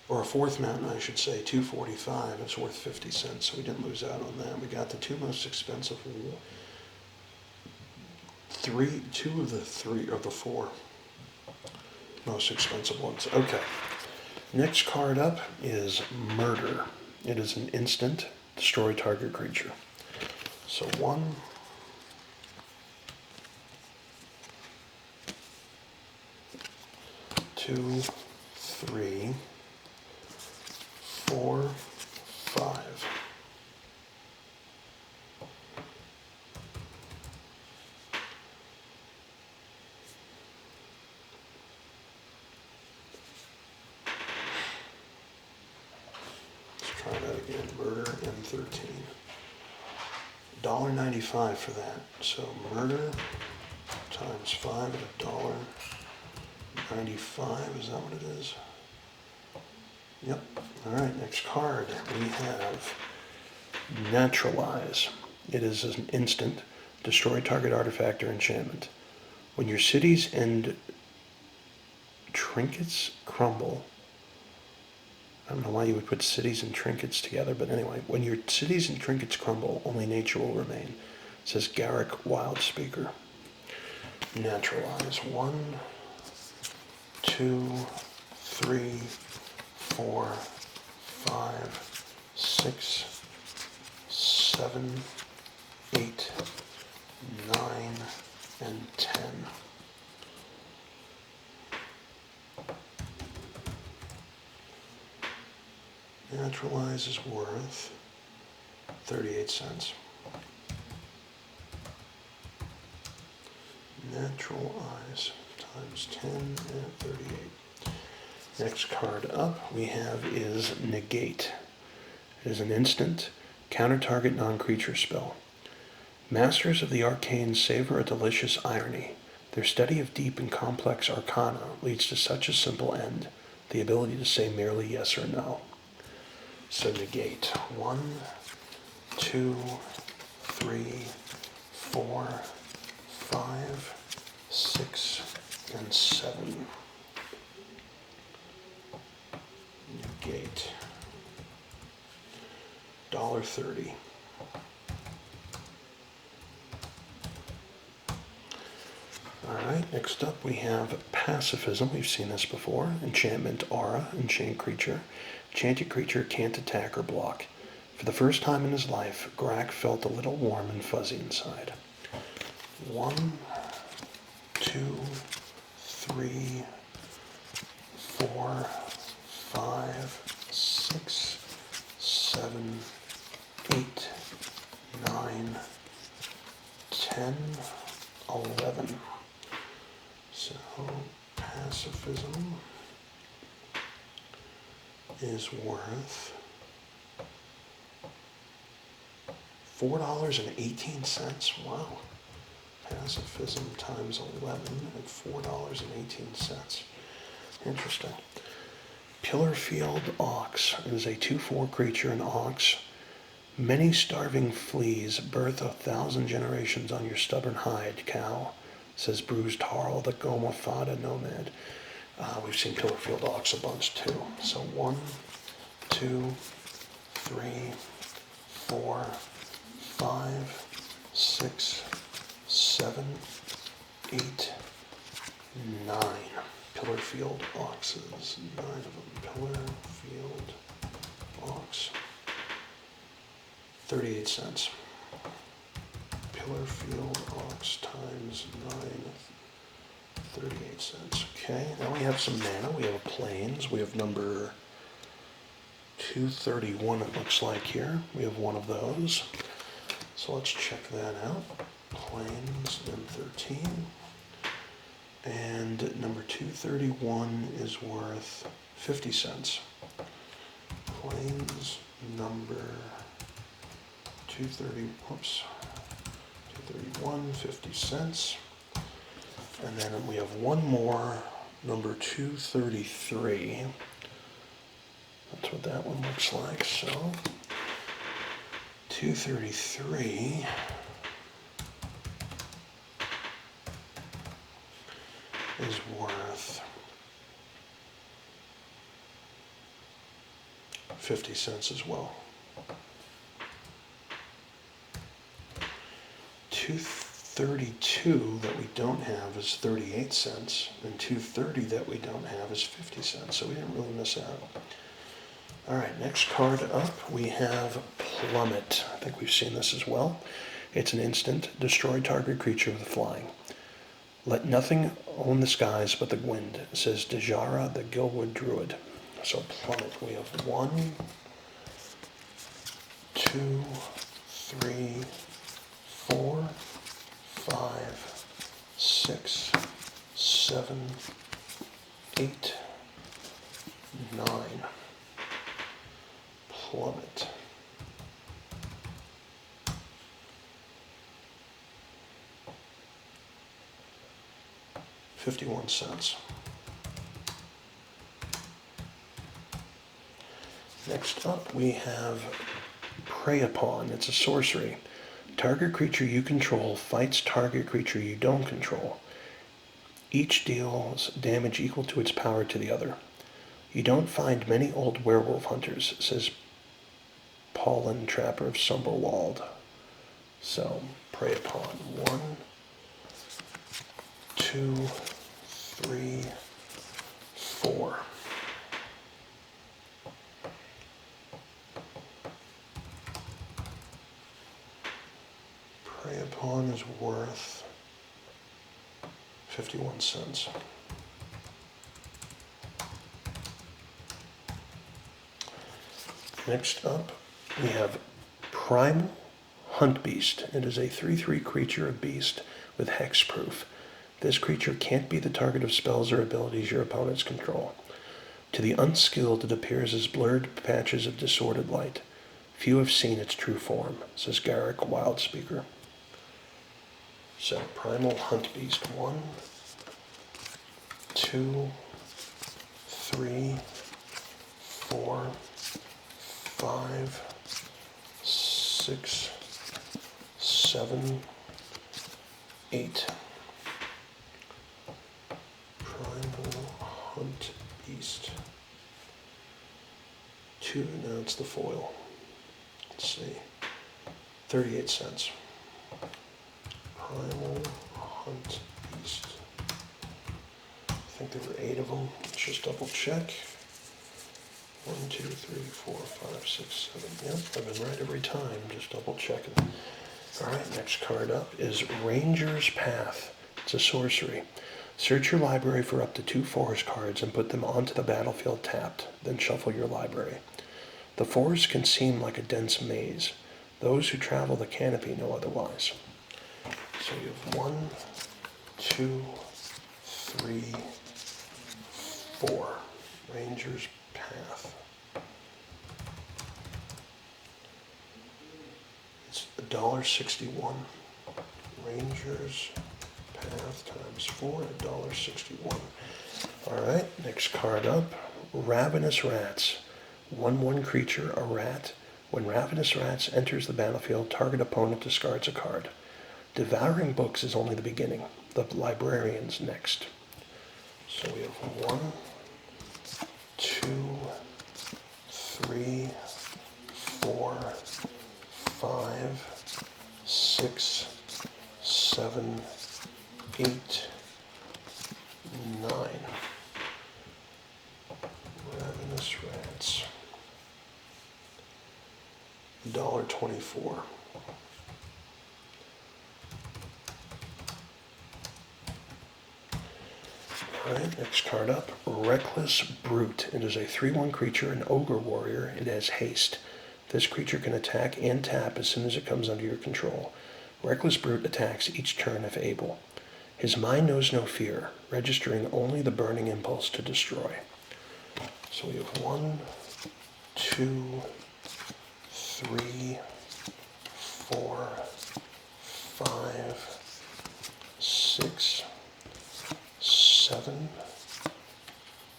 or a fourth mountain, I should say, 245. It's worth 50 cents, so we didn't lose out on that. We got the two most expensive, two of the three, or the four most expensive ones. Okay. Next card up is Murder. It is an instant, destroy target creature. So 1, 2, 3, 4, 5. Let's try that again. Murder M13. $1.95 for that. So Murder times 5 at $1.95. Is that what it is? Yep. All right, next card. We have Naturalize. It is an instant, destroy target artifact or enchantment. When your cities and trinkets crumble, I don't know why you would put cities and trinkets together, but anyway, when your cities and trinkets crumble, only nature will remain. It says Garrick Wildspeaker. Naturalize. 1, 2, 3, 4, 5, 6, 7, 8, 9, and 10. Naturalize is worth 38 cents. Naturalize times 10 and 38. Next card up we have is Negate. It is an instant, counter target non-creature spell. Masters of the arcane savor a delicious irony. Their study of deep and complex arcana leads to such a simple end, the ability to say merely yes or no. So negate. 1, 2, 3, 4, 5, 6, and 7. Negate. $1.30. next up we have Pacifism. We've seen this before. Enchantment Aura, Enchant Creature. Enchanted creature can't attack or block. For the first time in his life, Grak felt a little warm and fuzzy inside. 1, 2, 3, 4, 5, 6, 7, 8, 9, 10, 11. So Pacifism is worth $4.18. Wow. Pacifism times 11 at $4.18. Interesting. Pillarfield Ox is a 2/4 creature, an ox. Many starving fleas birth 1,000 generations on your stubborn hide, cow, says Bruised Harl, the Goma Fada nomad. We've seen Pillarfield Ox a bunch too. So 1, 2, 3, 4, 5, 6, 7, 8, 9. Pillarfield Oxes. 9 of them. Pillarfield Ox. 38 cents. Pillarfield Ox times 9. 38 cents. Okay, now we have some mana. We have a Plains. We have number 231, it looks like here. We have one of those. So let's check that out. Plains M13. And number 231 is worth 50 cents. Plains number 231, 50 cents. And then we have one more, number 233. That's what that one looks like. So 233 is worth 50 cents as well. 232 that we don't have is 38 cents, and 230 that we don't have is 50 cents, so we didn't really miss out. All right, next card up, we have Plummet. I think we've seen this as well. It's an instant, destroy target creature with flying. Let nothing own the skies but the wind, says Dejara, the Gilwood Druid. So Plummet, we have 1, 2, 3, 4, 5, 6, 7, 8, 9. Plummet. $0.51. Next up, we have Prey Upon. It's a sorcery. Target creature you control fights target creature you don't control. Each deals damage equal to its power to the other. You don't find many old werewolf hunters, says Paulin Trapper of Sumberwald. So, Prey Upon. 1, 2, 3, 4. Prey Upon is worth 51 cents. Next up, we have Primal Hunt Beast. It is a 3/3 creature of beast with hexproof. This creature can't be the target of spells or abilities your opponents control. To the unskilled, it appears as blurred patches of disordered light. Few have seen its true form, says Garrick Wildspeaker. So, Primal Hunt Beast. 1, 2, 3, 4, 5, 6, 7, 8. Primal Hunt Beast. 2, now it's the foil. Let's see. 38 cents. Primal Hunt Beast. think there were 8 of them. Let's just double check. 1, 2, 3, 4, 5, 6, 7. Yep, I've been right every time. Just double checking. All right, next card up is Ranger's Path. It's a sorcery. Search your library for up to 2 forest cards and put them onto the battlefield tapped. Then shuffle your library. The forest can seem like a dense maze. Those who travel the canopy know otherwise. So you have 1, 2, 3, 4. Ranger's Path. It's $1.61. Ranger's Path times 4, $1.61. All right, next card up, Ravenous Rats. 1/1 creature, a rat. When Ravenous Rats enters the battlefield, target opponent discards a card. Devouring books is only the beginning. The librarian's next. So we have 1, 2, 3, 4, 5, 6, 7, 8, 9. Ravenous Rats. $1.24. Alright, next card up, Reckless Brute. It is a 3/1 creature, an ogre warrior. It has haste. This creature can attack and tap as soon as it comes under your control. Reckless Brute attacks each turn if able. His mind knows no fear, registering only the burning impulse to destroy. So we have 1, 2, 3, 4, 5, 6, 7,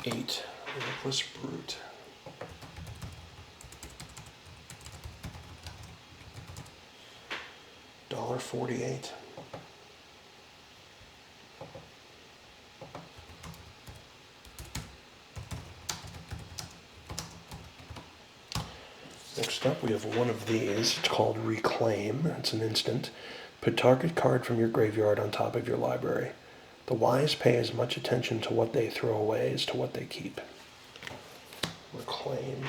8. Reckless Brute. $1.48. Next up, we have one of these. It's called Reclaim. It's an instant. Put target card from your graveyard on top of your library. The wise pay as much attention to what they throw away as to what they keep. Reclaim.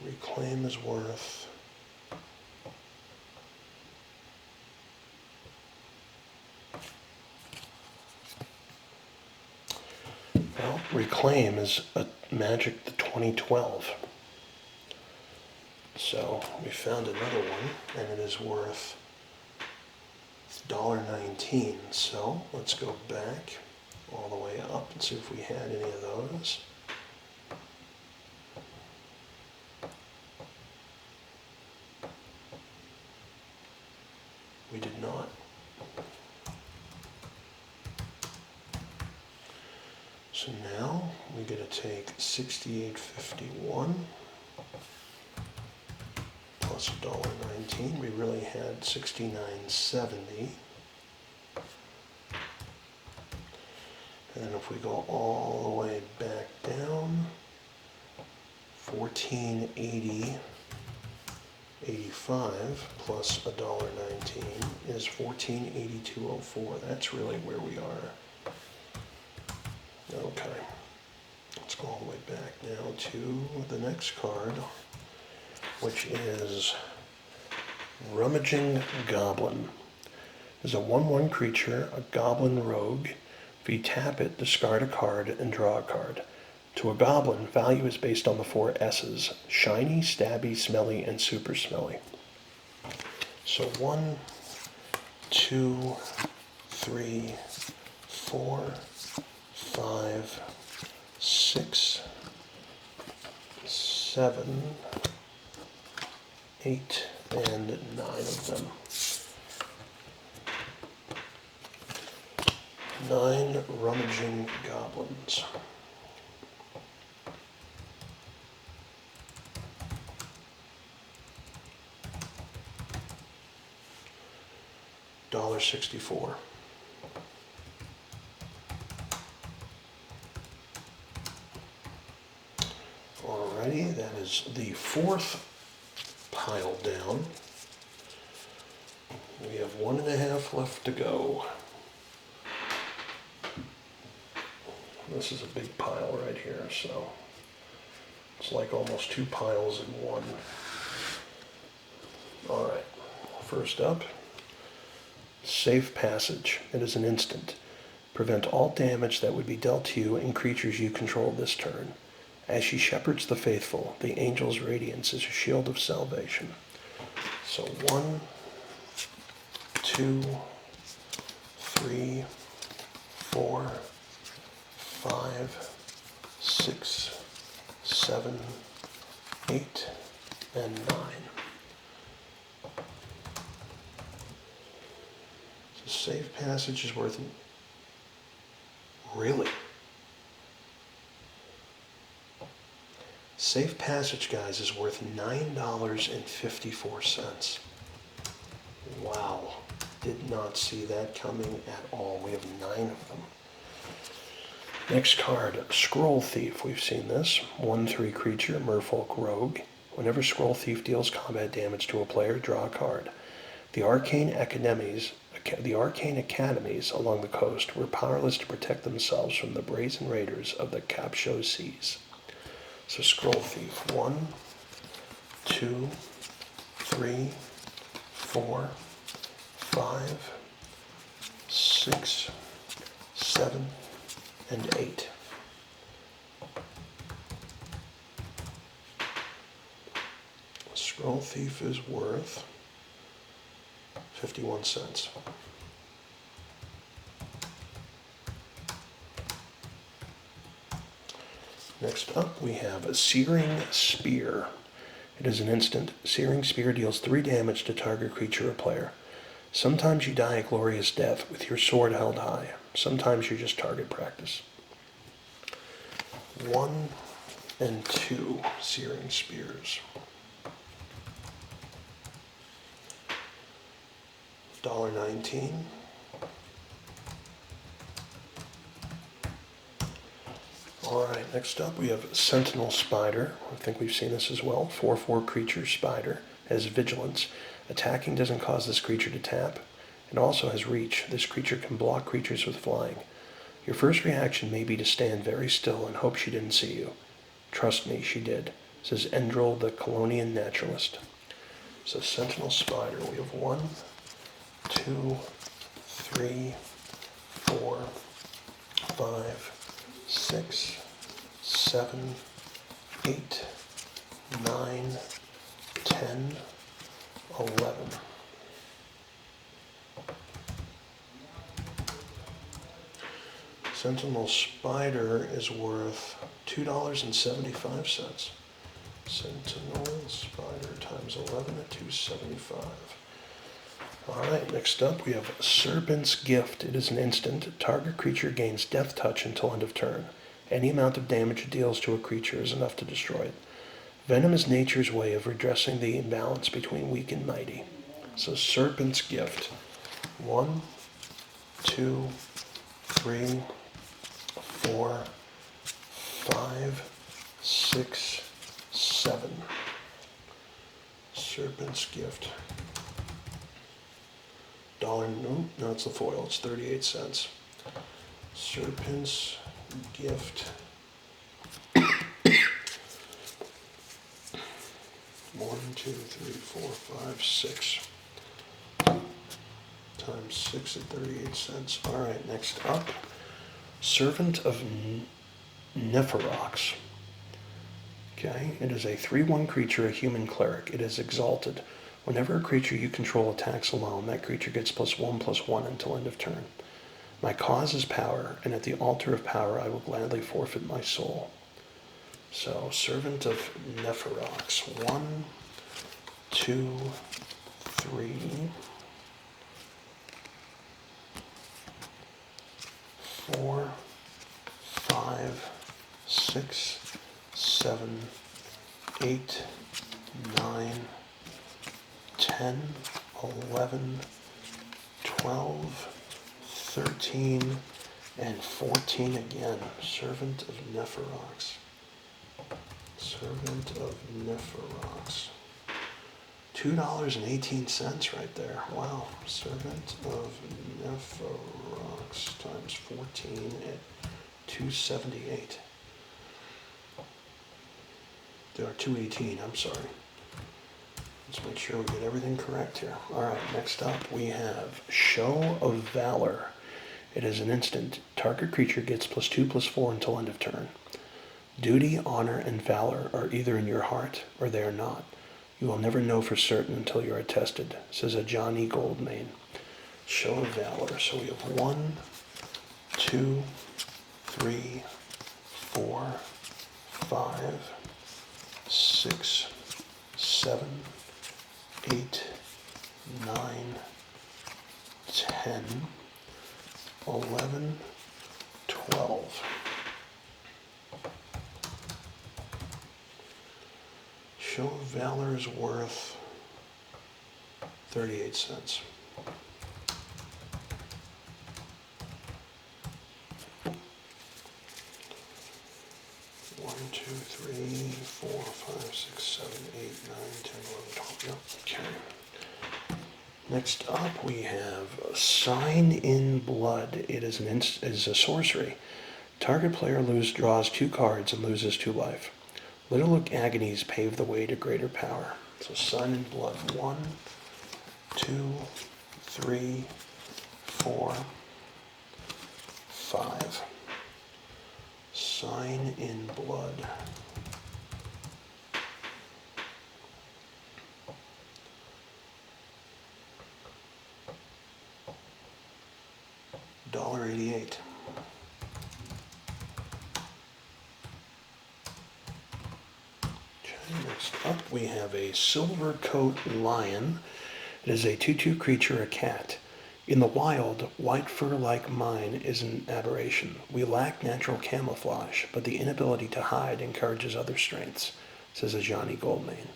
Reclaim is worth Reclaim is a Magic the 2012. So we found another one, and it is worth $1.19. So let's go back all the way up and see if we had any of those. We did not. So now we get to take $68.51 plus $1.19. We really had $69.70. And then if we go all the way back down, $14.80.85 plus $1.19 is $14.82.04. That's really where we are. Okay, let's go all the way back now to the next card, which is Rummaging Goblin. It's a 1/1 creature, a goblin rogue. If you tap it, discard a card and draw a card. To a goblin, value is based on the 4 S's: shiny, stabby, smelly, and super smelly. So 1, 2, 3, 4, 5, 6, 7, 8, and 9 of them. 9 Rummaging Goblins. $1.64. Alrighty, that is the 4th pile down. We have 1.5 left to go. This is a big pile right here, so it's like almost 2 piles in one. All right, first up, Safe Passage. It is an instant. Prevent all damage that would be dealt to you and creatures you control this turn. As she shepherds the faithful, the angel's radiance is a shield of salvation. So 1, 2, 3, 4, 5, 6, 7, 8, and 9. So Safe Passage is worth... Really? Safe Passage, guys, is worth $9.54. Wow. Did not see that coming at all. We have 9 of them. Next card, Scroll Thief. We've seen this. 1/3 creature, Merfolk Rogue. Whenever Scroll Thief deals combat damage to a player, draw a card. The Arcane Academies along the coast were powerless to protect themselves from the brazen raiders of the Capsho Seas. So Scroll Thief, 1, 2, 3, 4, 5, 6, 7, and 8. Scroll Thief is worth 51 cents. Next up, we have a Searing Spear. It is an instant. Searing Spear deals 3 damage to target creature or player. Sometimes you die a glorious death with your sword held high. Sometimes you just target practice. 1 and 2 Searing Spears. $1.19. Alright, next up we have Sentinel Spider. I think we've seen this as well. 4/4 creature spider. Has vigilance. Attacking doesn't cause this creature to tap. It also has reach. This creature can block creatures with flying. Your first reaction may be to stand very still and hope she didn't see you. Trust me, she did, says Endril the Colonian Naturalist. So Sentinel Spider, we have 1, 2, 3, 4, 5, 6, 7, 8, 9, 10, 11. Sentinel Spider is worth $2.75. Sentinel Spider times 11 at $2.75. Alright, next up we have Serpent's Gift. It is an instant. Target creature gains Death Touch until end of turn. Any amount of damage it deals to a creature is enough to destroy it. Venom is nature's way of redressing the imbalance between weak and mighty. So Serpent's Gift. 1, 2, 3, 4, 5, 6, 7. Serpent's Gift. No, it's the foil. It's 38 cents. Serpent's Gift. 1, 2, 3, 4, 5, 6. Times 6 at 38 cents. Alright, next up. Servant of Neferox. Okay, it is a 3/1 creature, a human cleric. It is exalted. Whenever a creature you control attacks alone, that creature gets +1/+1 until end of turn. My cause is power, and at the altar of power I will gladly forfeit my soul. So, Servant of Neferox. 1, 2, 3, 4, 5, 6, 7, 8, 9, 10, 11, 12, 13, and 14 again. Servant of Neferox. Servant of Neferox. $2.18 right there. Wow. Servant of Nephrox times 14 at 278. Or 218, I'm sorry. Let's make sure we get everything correct here. All right, next up we have Show of Valor. It is an instant. Target creature gets +2/+4 until end of turn. Duty, honor, and valor are either in your heart or they are not. You will never know for certain until you are tested, says Ajani Goldmane. Show of Valor. So we have 1, 2, 3, 4, 5, 6, 7, 8, 9, 10, 11, 12. Show of Valor is worth 38 cents. One, two, three, 4, 5, 6, 7, 8, 9, 10, 11, 12. Yep. Okay. Next up, we have Sign in Blood. It is a sorcery. Target player draws 2 cards and loses 2 life. Little agonies pave the way to greater power. So Sign in Blood. 1, 2, 3, 4, 5. Sign in Blood. $1.88. Next up, we have a Silvercoat Lion. It is a 2/2 creature, a cat. In the wild, white fur like mine is an aberration. We lack natural camouflage, but the inability to hide encourages other strengths, says Ajani Goldmane.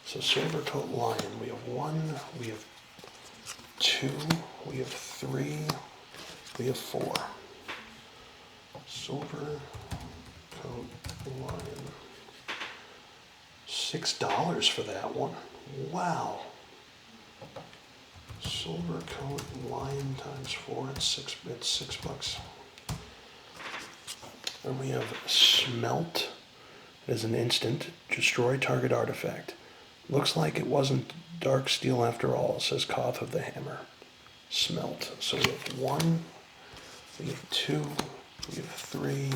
So Silvercoat Lion, we have 1, we have 2, we have 3, we have 4. Silvercoat Lion. $6 for that one. Wow. Silvercoat Lion times 4, it's $6. And we have Smelt. As an instant, destroy target artifact. Looks like it wasn't Dark Steel after all, says Koth of the Hammer. Smelt. So we have 1, we have 2, we have 3,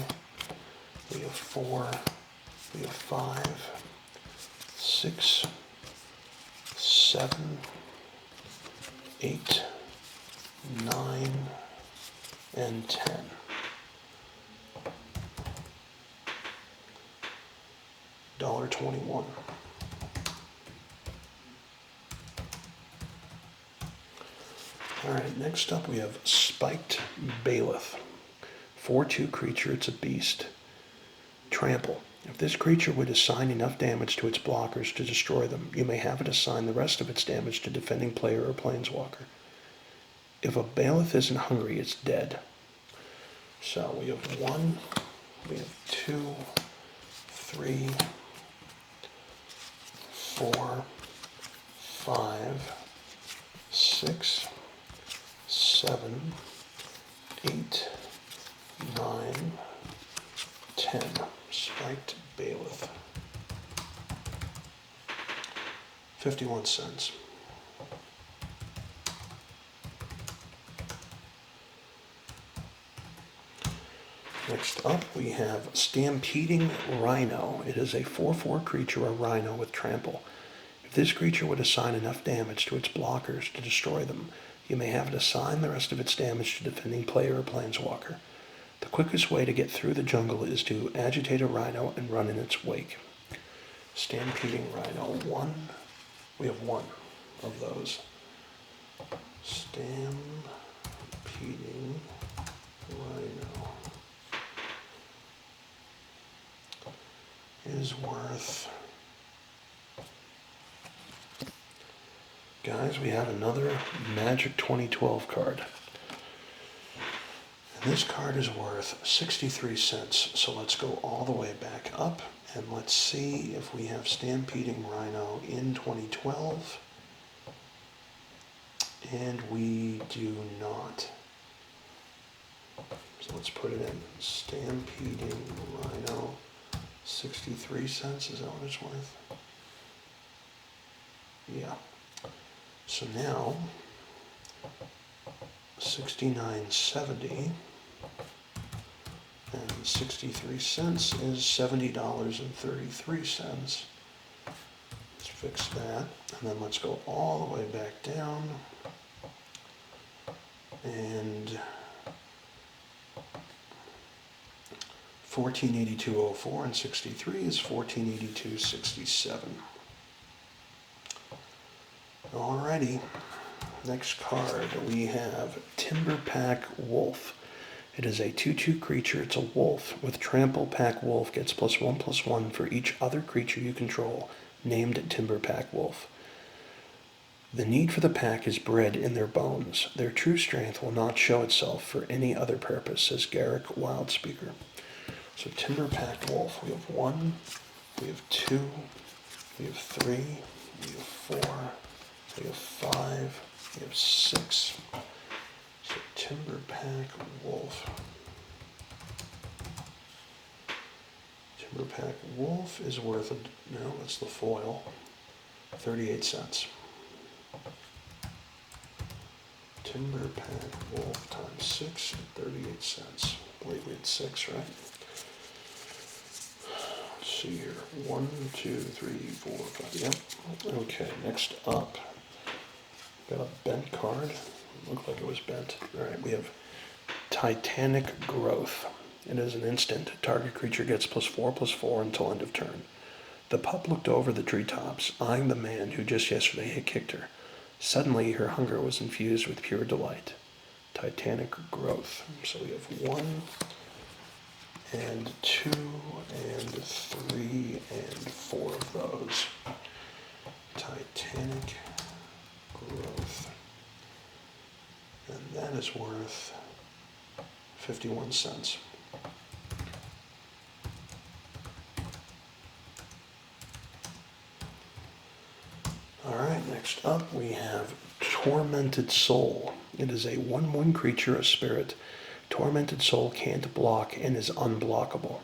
we have 4, we have 5, 6, 7, 8, 9, and 10. $1.21. All right, next up we have Spiked Bailiff. 4/2 creature, it's a beast. Trample. If this creature would assign enough damage to its blockers to destroy them, you may have it assign the rest of its damage to defending player or planeswalker. If a Bailiff isn't hungry, it's dead. So we have 1, we have 2, 3, 4, 5, 6, 7, 8, 9, 10. Spiked Bailiff. 51 cents. Next up, we have Stampeding Rhino. It is a 4/4 creature, a rhino with trample. If this creature would assign enough damage to its blockers to destroy them, you may have it assign the rest of its damage to defending player or planeswalker. The quickest way to get through the jungle is to agitate a rhino and run in its wake. Stampeding Rhino. 1. We have 1 of those. Stampeding Rhino is worth... Guys, we have another Magic 2012 card. And this card is worth 63 cents. So let's go all the way back up And let's see if we have Stampeding Rhino in 2012. And we do not. So let's put it in. Stampeding Rhino, 63 cents. Is that what it's worth? Yeah. So now, 69.70 and 63 cents is $70.33. Let's fix that, and then let's go all the way back down, and 1482.04 and 63 is 1482.67. Alrighty, next card we have Timberpack Wolf. It is a 2/2 creature. It's a wolf with Trample. Pack Wolf gets +1/+1 for each other creature you control named Timberpack Wolf. The need for the pack is bred in their bones. Their true strength will not show itself for any other purpose, says Garrick Wildspeaker. So Timberpack Wolf, we have 1, we have 2, we have 3, we have 4, we have 5, we have 6. So Timberpack Wolf. Timberpack Wolf is worth, no, that's the foil, 38 cents. Timberpack Wolf times 6 at 38 cents. I believe we had 6, right? Let's see here. 1, 2, 3, 4, 5. Yep. Okay, next up. Got a bent card. Looked like it was bent. Alright, we have Titanic Growth. It is an instant. Target creature gets +4/+4 until end of turn. The pup looked over the treetops, eyeing the man who just yesterday had kicked her. Suddenly, her hunger was infused with pure delight. Titanic Growth. So we have 1, and 2, and 3, and 4 of those. Titanic Growth. And that is worth 51 cents. Alright, next up we have Tormented Soul. It is a 1/1 creature, a spirit. Tormented Soul can't block and is unblockable.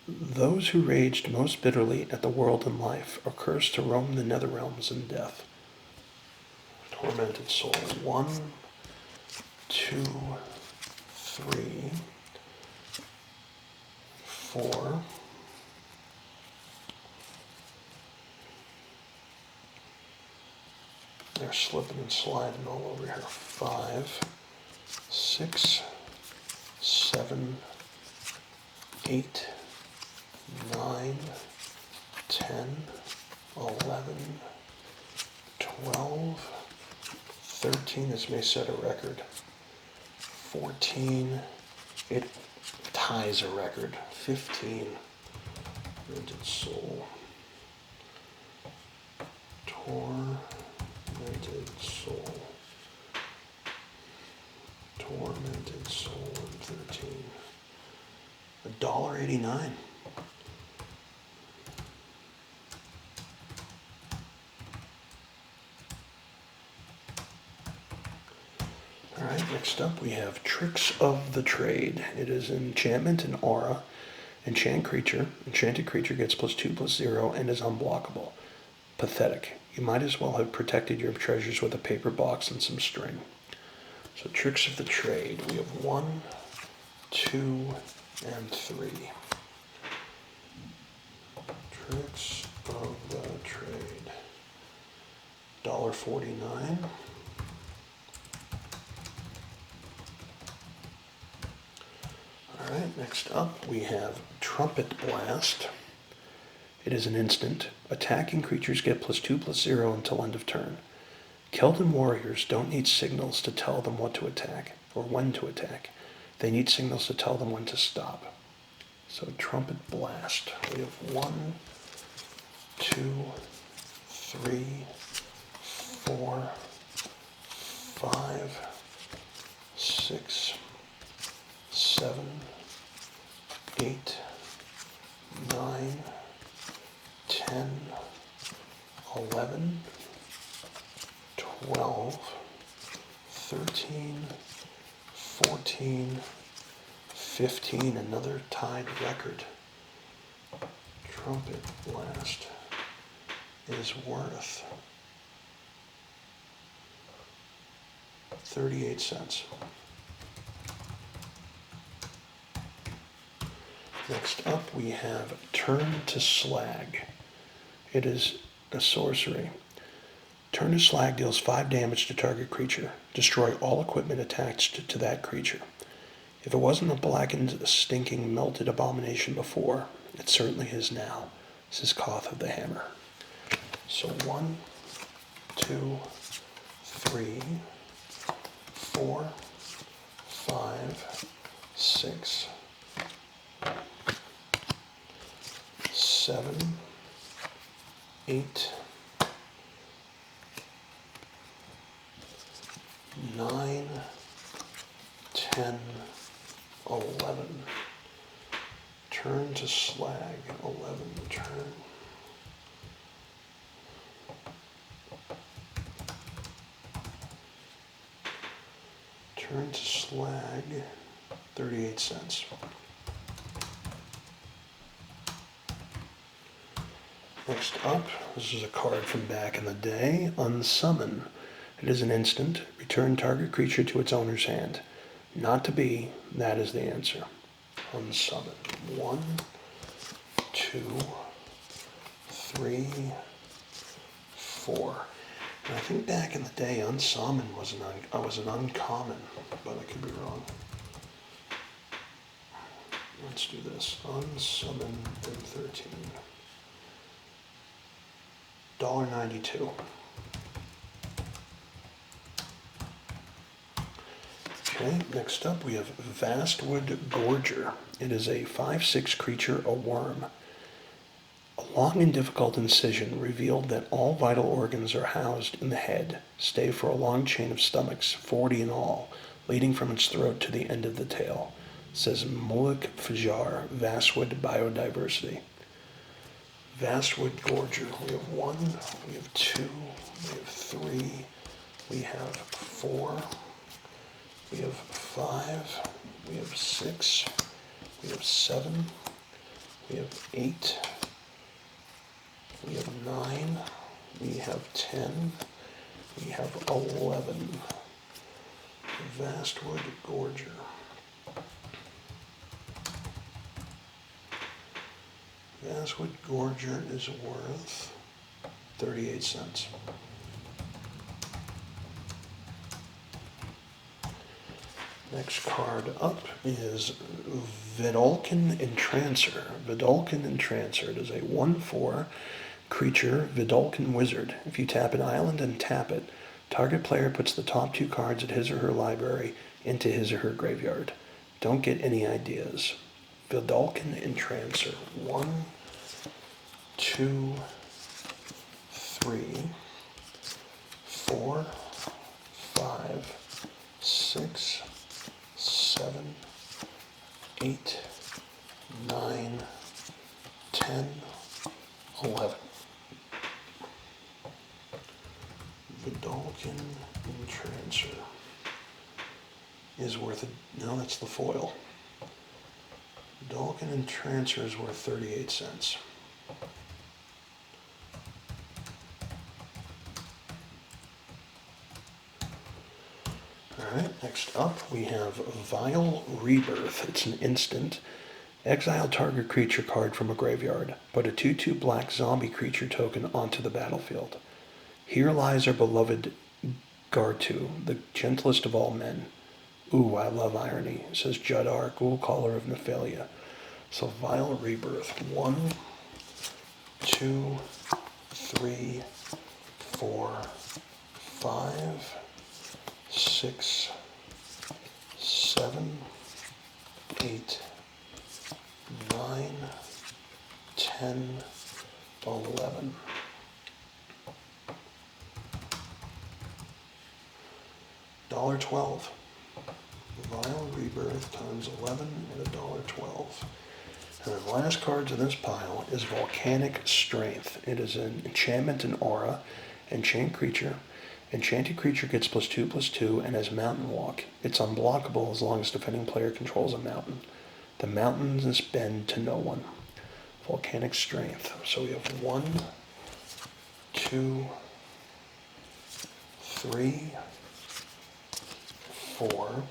Those who raged most bitterly at the world and life are cursed to roam the nether realms in death. Tormented Soul. 1, 2, 3, 4. They're slipping and sliding all over here. 5, 6, 7, 8, 9, 10, 11, 12, 13. This may set a record. 14. It ties a record. 15. Tormented Soul. Tormented Soul. Tormented Soul and 13. $1.89. Alright, next up we have Tricks of the Trade. It is an enchantment and aura. Enchanted creature gets +2/+0 and is unblockable. Pathetic. You might as well have protected your treasures with a paper box and some string. So Tricks of the Trade. We have 1, 2, and 3. Tricks of the Trade. $1.49. Alright, next up we have Trumpet Blast. It is an instant. Attacking creatures get +2/+0 until end of turn. Keldon warriors don't need signals to tell them what to attack, or when to attack. They need signals to tell them when to stop. So Trumpet Blast. We have 1, 2, 3, 4, 5, 6, 7, 8, 9, 13, 14, 15, another tied record. Trumpet Blast is worth 38 cents. Next up we have Turn to Slag. It is a sorcery. Turn to Slag deals 5 damage to target creature. Destroy all equipment attached to that creature. If it wasn't a blackened, stinking, melted abomination before, it certainly is now. This is Koth of the Hammer. So 1, 2, 3, 4, 5, 6, 7, 8, 9, 10, 11. Turn to Slag, 11 turn. Turn to Slag, 38 cents. Next up, this is a card from back in the day, Unsummon. It is an instant. Return target creature to its owner's hand. Not to be, that is the answer. Unsummon. 1, 2, 3, 4. And I think back in the day, Unsummon was an uncommon, but I could be wrong. Let's do this. Unsummon M13. $1.92. Okay, next up we have Vastwood Gorger. It is a 5/6 creature, a worm. A long and difficult incision revealed that all vital organs are housed in the head, stay for a long chain of stomachs, 40 in all, leading from its throat to the end of the tail. Says Muluk Fajar, Vastwood Biodiversity. Vastwood Gorger. We have 1, we have 2, we have 3, we have 4, we have 5, we have 6, we have 7, we have 8, we have 9, we have 10, we have 11. Vastwood Gorger. Vastwood Gorger is worth 38 cents. Next card up is Vedalken Entrancer. Vedalken Entrancer. It is a 1/4 creature, Vedalken Wizard. If you tap an island and tap it, target player puts the top 2 cards at his or her library into his or her graveyard. Don't get any ideas. Vedalken Entrancer. 1, 2, 3, 4, 5, 6, 7, 8, 9, 10, 11. Vedalken Entrancer is worth no, that's the foil. Vedalken Entrancer is worth 38 cents. Alright, next up we have Vile Rebirth. It's an instant. Exile target creature card from a graveyard. Put a 2/2 black zombie creature token onto the battlefield. Here lies our beloved Gartu, the gentlest of all men. Ooh, I love irony, says Judar, Ghoul Caller of Nephalia. So Vile Rebirth. 1, 2, 3, 4, 5, 6, 7, 8, 9, 10, 11. $1.12. Vile Rebirth times 11 at $1.12. And the last card to this pile is Volcanic Strength. It is an enchantment and aura, enchant creature. Enchanted creature gets +2/+2 and has Mountain Walk. It's unblockable as long as defending player controls a mountain. The mountains bend to no one. Volcanic Strength. So we have 1, 2, 3, 4,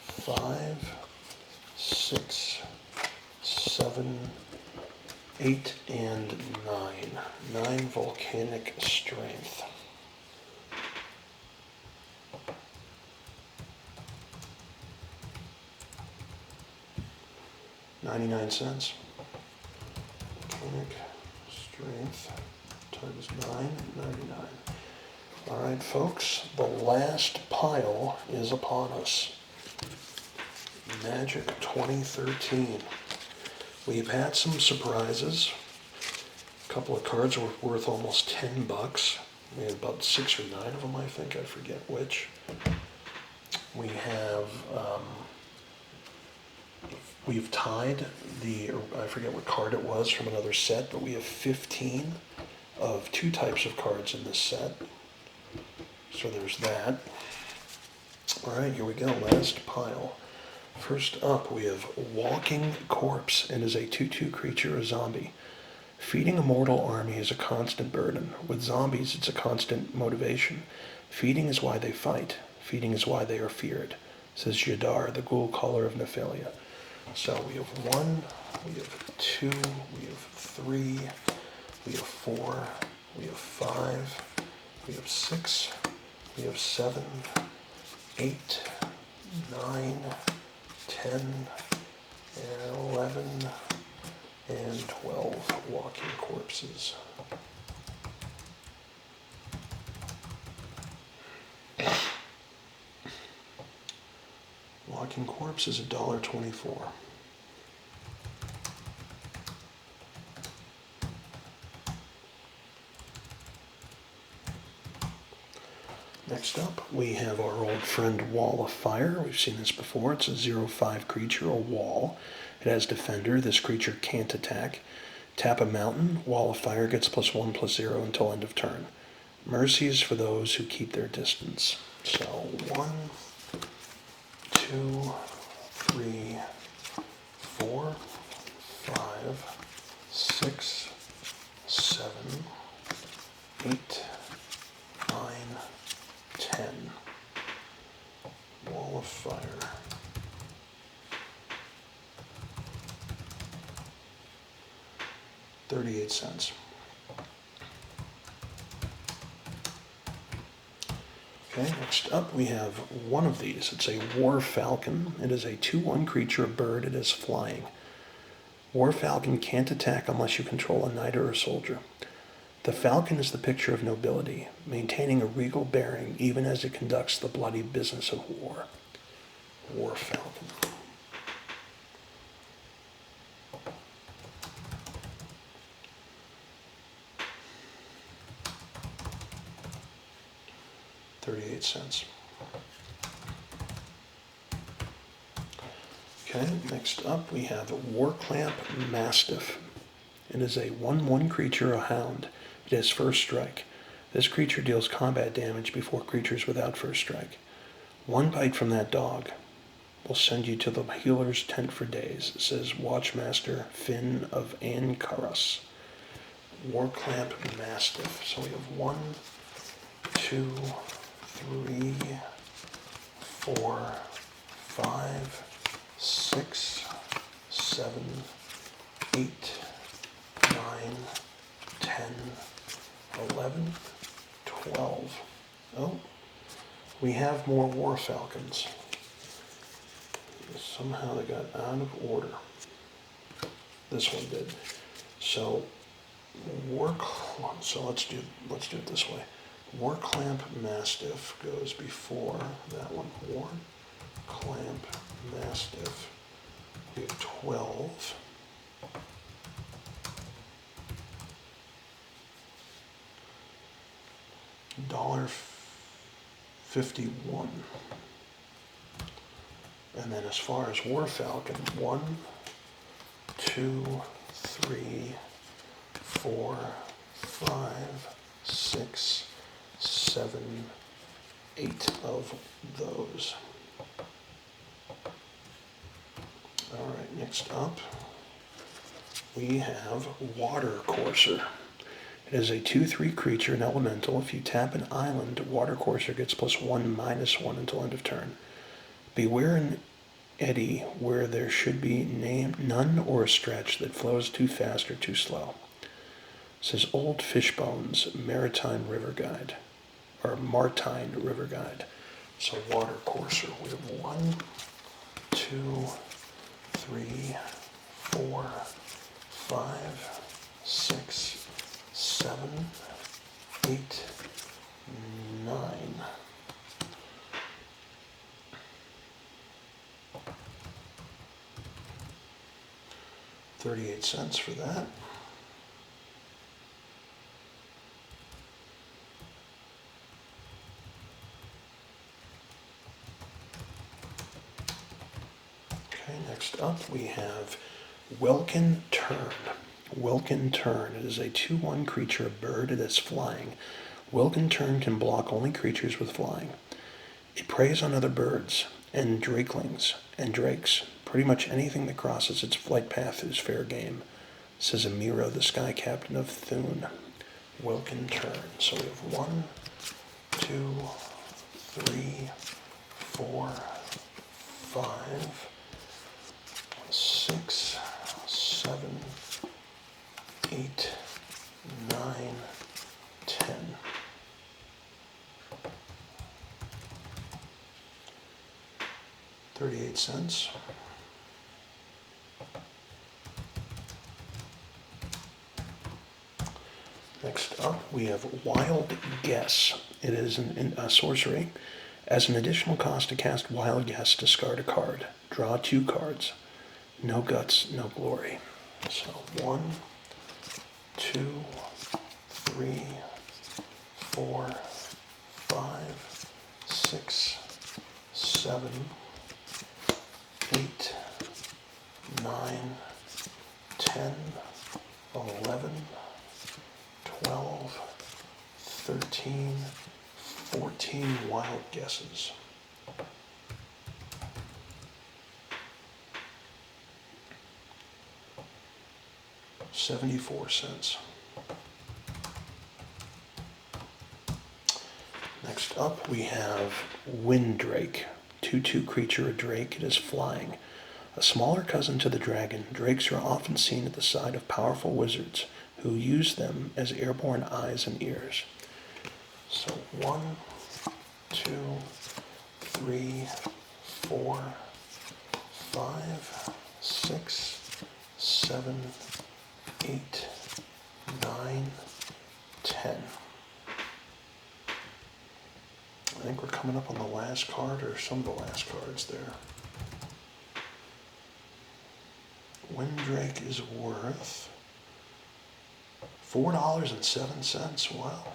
5, 6, 7, 8, and 9. 9 Volcanic Strength. $0.99. Volcanic Strength times 9.99. All right, folks, the last pile is upon us. Magic 2013. We've had some surprises. A couple of cards were worth almost $10. We had about 6 or 9 of them, I think. I forget which. We have, we've tied I forget what card it was from another set, but we have 15 of 2 types of cards in this set. So there's that. All right, here we go, last pile. First up, we have Walking Corpse. It is a 2/2 creature, a zombie. Feeding a mortal army is a constant burden. With zombies, it's a constant motivation. Feeding is why they fight. Feeding is why they are feared, says Jadar, the ghoul caller of Nephilia. So we have 1, we have 2, we have 3, we have 4, we have 5, we have 6, we have 7, 8, 9, 10, and 11, and 12 Walking Corpses. Walking Corpse is $1.24. Next up, we have our old friend Wall of Fire. We've seen this before. It's a 0/5 creature, a wall. It has Defender. This creature can't attack. Tap a mountain. Wall of Fire gets +1/+0 until end of turn. Mercy is for those who keep their distance. So 1, 2, 3, 4, 5, 6, 7, 8, 9, 10. Wall of Fire. $0.38. Okay, next up we have one of these. It's a War Falcon. It is a 2/1 creature, a bird. It is flying. War Falcon can't attack unless you control a knight or a soldier. The falcon is the picture of nobility, maintaining a regal bearing even as it conducts the bloody business of war. War Falcon. $0.38. Okay, next up we have Warclamp Mastiff. It is a 1/1 creature, a hound. It has first strike. This creature deals combat damage before creatures without first strike. 1 bite from that dog will send you to the healer's tent for days, says Watchmaster Finn of Ancaras. Warclamp Mastiff. So we have 1, 2, 3, 4, 5, 6, 7, 8, 9, 10, 11, 12. Oh, we have more War Falcons. Somehow they got out of order. This one did. So let's do it this way. Warclamp Mastiff goes before that one. Warclamp Mastiff. We have 12. $1.51. And then as far as War Falcon, 1, 2, 3, 4, 5, 6, 7, 8 of those. All right, next up, we have Water Courser. It is a 2/3 creature, an elemental. If you tap an island, Water Courser gets +1/-1 until end of turn. Beware an eddy where there should be none or a stretch that flows too fast or too slow. It says Old Fishbones, Maritime River Guide, or Martine River Guide. So Water Courser, we have 1, 2, 3, 4, 5, 6, 7, 8, 9. $0.38 for that. Okay, next up we have Welkin Tern. Welkin Tern. It is a 2/1 creature, a bird. It is flying. Welkin Tern can block only creatures with flying. It preys on other birds and drakelings and drakes. Pretty much anything that crosses its flight path is fair game, says Amiro, the Sky Captain of Thune. Welkin Tern. So we have 1, 2, 3, 4, 5, 6, 7, 8, 9, 10. $0.38. Next up, we have Wild Guess. It is a sorcery. As an additional cost to cast Wild Guess, discard a card. Draw 2 cards. No guts, no glory. So 1, 2, 3, 4, 5, 6, 7, 8, 9, 10, 11, 12, 13, 14 wild guesses. $0.74. Next up we have Windrake. 2/2 creature, a drake. It is flying. A smaller cousin to the dragon, drakes are often seen at the side of powerful wizards who use them as airborne eyes and ears. So 1, 2, 3, 4, 5, 6, 7, 8, 9, 10. I think we're coming up on the last card, or some of the last cards there. Windrake is worth $4.07. Wow.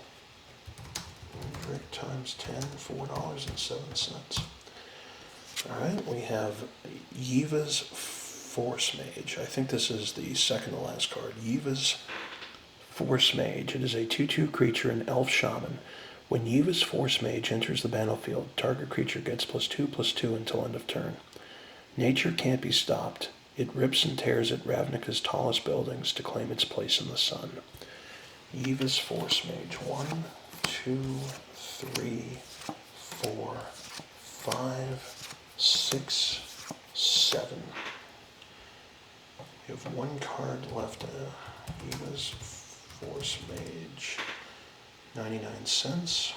Windrake times 10, $4.07. All right, we have Yiva's Force Mage. I think this is the second to last card. Yiva's Force Mage. It is a 2/2 creature, an elf shaman. When Yiva's Force Mage enters the battlefield, target creature gets +2/+2 until end of turn. Nature can't be stopped. It rips and tears at Ravnica's tallest buildings to claim its place in the sun. Yiva's Force Mage. 1, 2, 3, 4, 5, 6, 7. We have one card left. Yiva's Force Mage. 99 cents.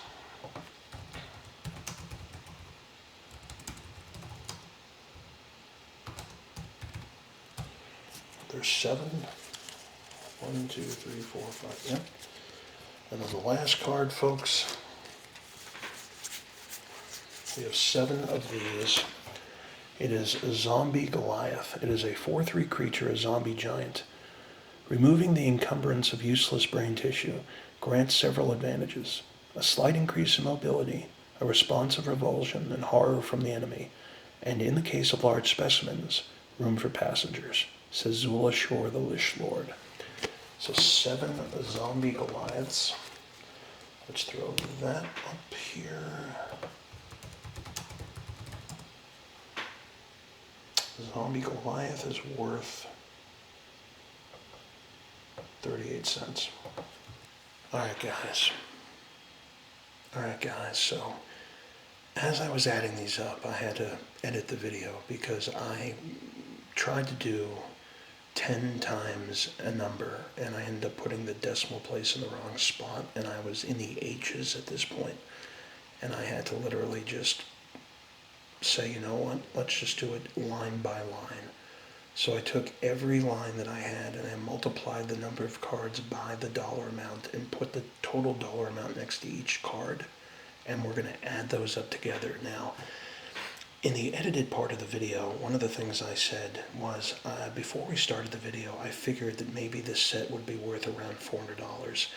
There's 7. 1, 2, 3, 4, 5. Yep. And then the last card, folks. We have 7 of these. It is Zombie Goliath. It is a 4/3 creature, a zombie giant. Removing the encumbrance of useless brain tissue grants several advantages: a slight increase in mobility, a response of revulsion and horror from the enemy, and in the case of large specimens, room for passengers, says Zula Shore, the Lish Lord. So 7 Zombie Goliaths. Let's throw that up here. Zombie Goliath is worth 38 cents. Alright guys, so as I was adding these up, I had to edit the video because I tried to do 10 times a number and I ended up putting the decimal place in the wrong spot and I was in the H's at this point, and I had to literally just say, you know what, let's just do it line by line. So I took every line that I had and I multiplied the number of cards by the dollar amount and put the total dollar amount next to each card, and we're going to add those up together. Now, in the edited part of the video, one of the things I said was, before we started the video, I figured that maybe this set would be worth around $400.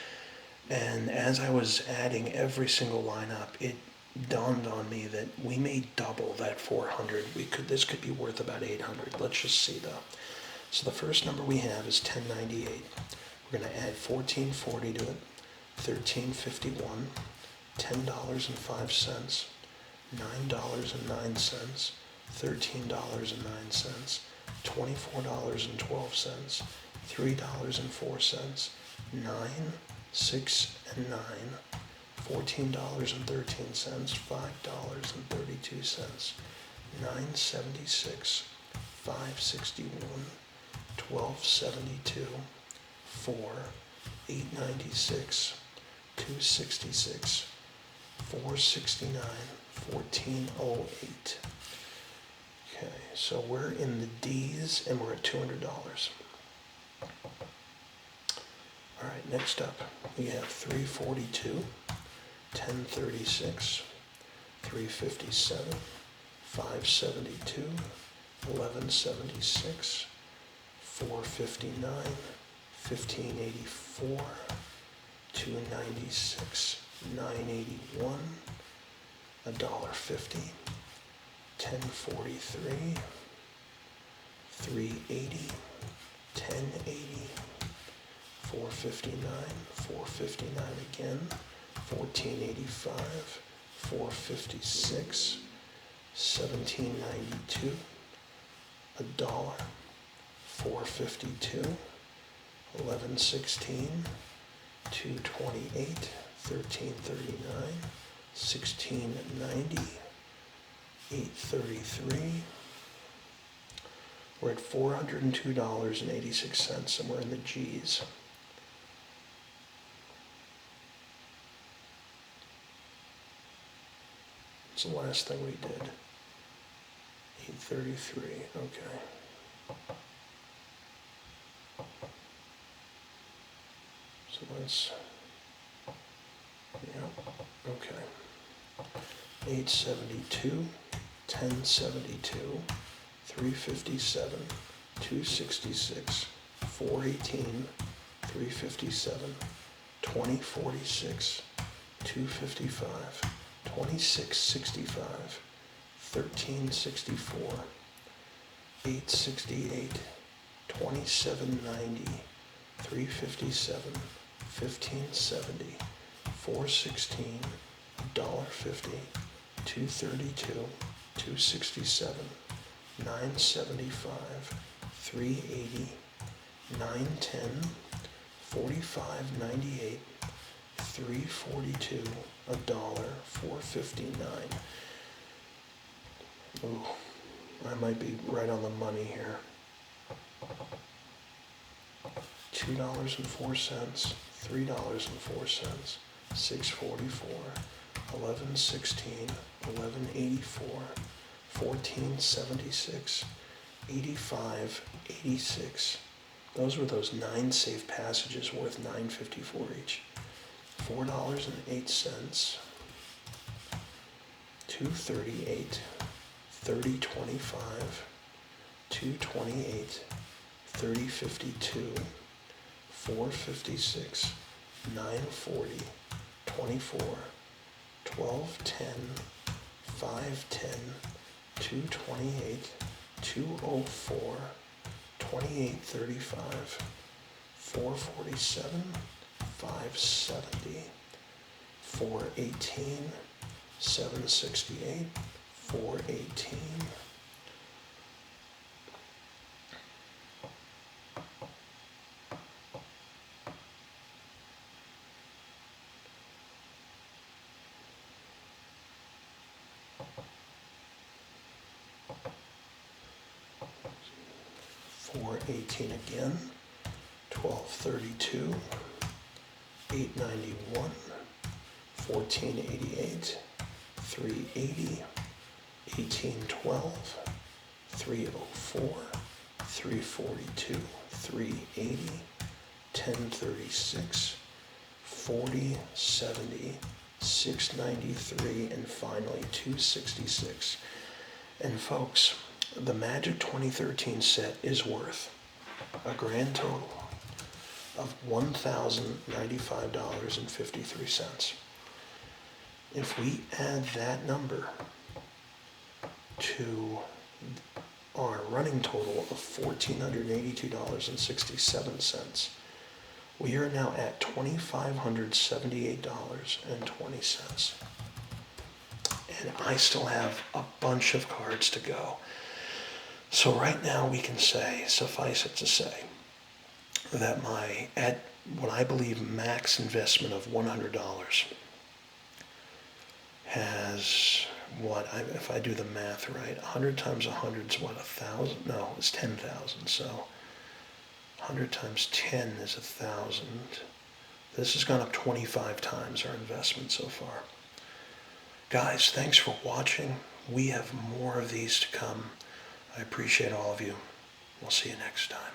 And as I was adding every single line up, it dawned on me that we may double that 400. This could be worth about 800. Let's just see though. So the first number we have is 1098. We're going to add 1440 to it, 1351, $10.05, $9.09, $13.09, $24.12, $3.04, 9, 6, and 9, $14.13, $5.32, $9.76, $5.61, $12.72, $4, $8.96, $2.66, $4.69, $14.08. Okay, so we're in the D's and we're at $200. All right, next up we have 342, 1036, 357, 572, 1176, 459, 1584, 296, 981, $1.50, 1043, 380, 1080, 459, 459 again, 1485, 456, 1792, $1, 452, 1116, 228, 1339, 1690, 833. We're at $402.86 and we're in the G's. It's the last thing we did. 833, okay. So let's, yeah, okay. 872, 1072, 357, 266, 418, 357, 2046, 255, 2665, 1364, 868, 2790, 357, 1570, 416, $1.50, 232, 267, 975, 380, 910, 45.98, 342, $1, 459. Ooh, I might be right on the money here. $2.04, $3.04, 644, 1116, 1184, 1476, 85, 86. Those were those 9 safe passages worth $9.54 each. $4.08, 238, 3025, 228, 3052, 456, 940, 24, 1210, 510, 228, 204, 2835, 447, 570, 418, 768, 418. $418 again, 1232, 891, 1488, 380, 1812, 304, 342, 380, 1036, 40, 70, 693, and finally 266. And folks, the Magic 2013 set is worth a grand total of $1,095.53. If we add that number to our running total of $1,482.67, we are now at $2,578.20. And I still have a bunch of cards to go. So right now we can say, suffice it to say, that at what I believe max investment of $100 has if I do the math right, 100 times 100 is what, 1,000? No, it's 10,000. So 100 times 10 is 1,000. This has gone up 25 times our investment so far. Guys, thanks for watching. We have more of these to come. I appreciate all of you. We'll see you next time.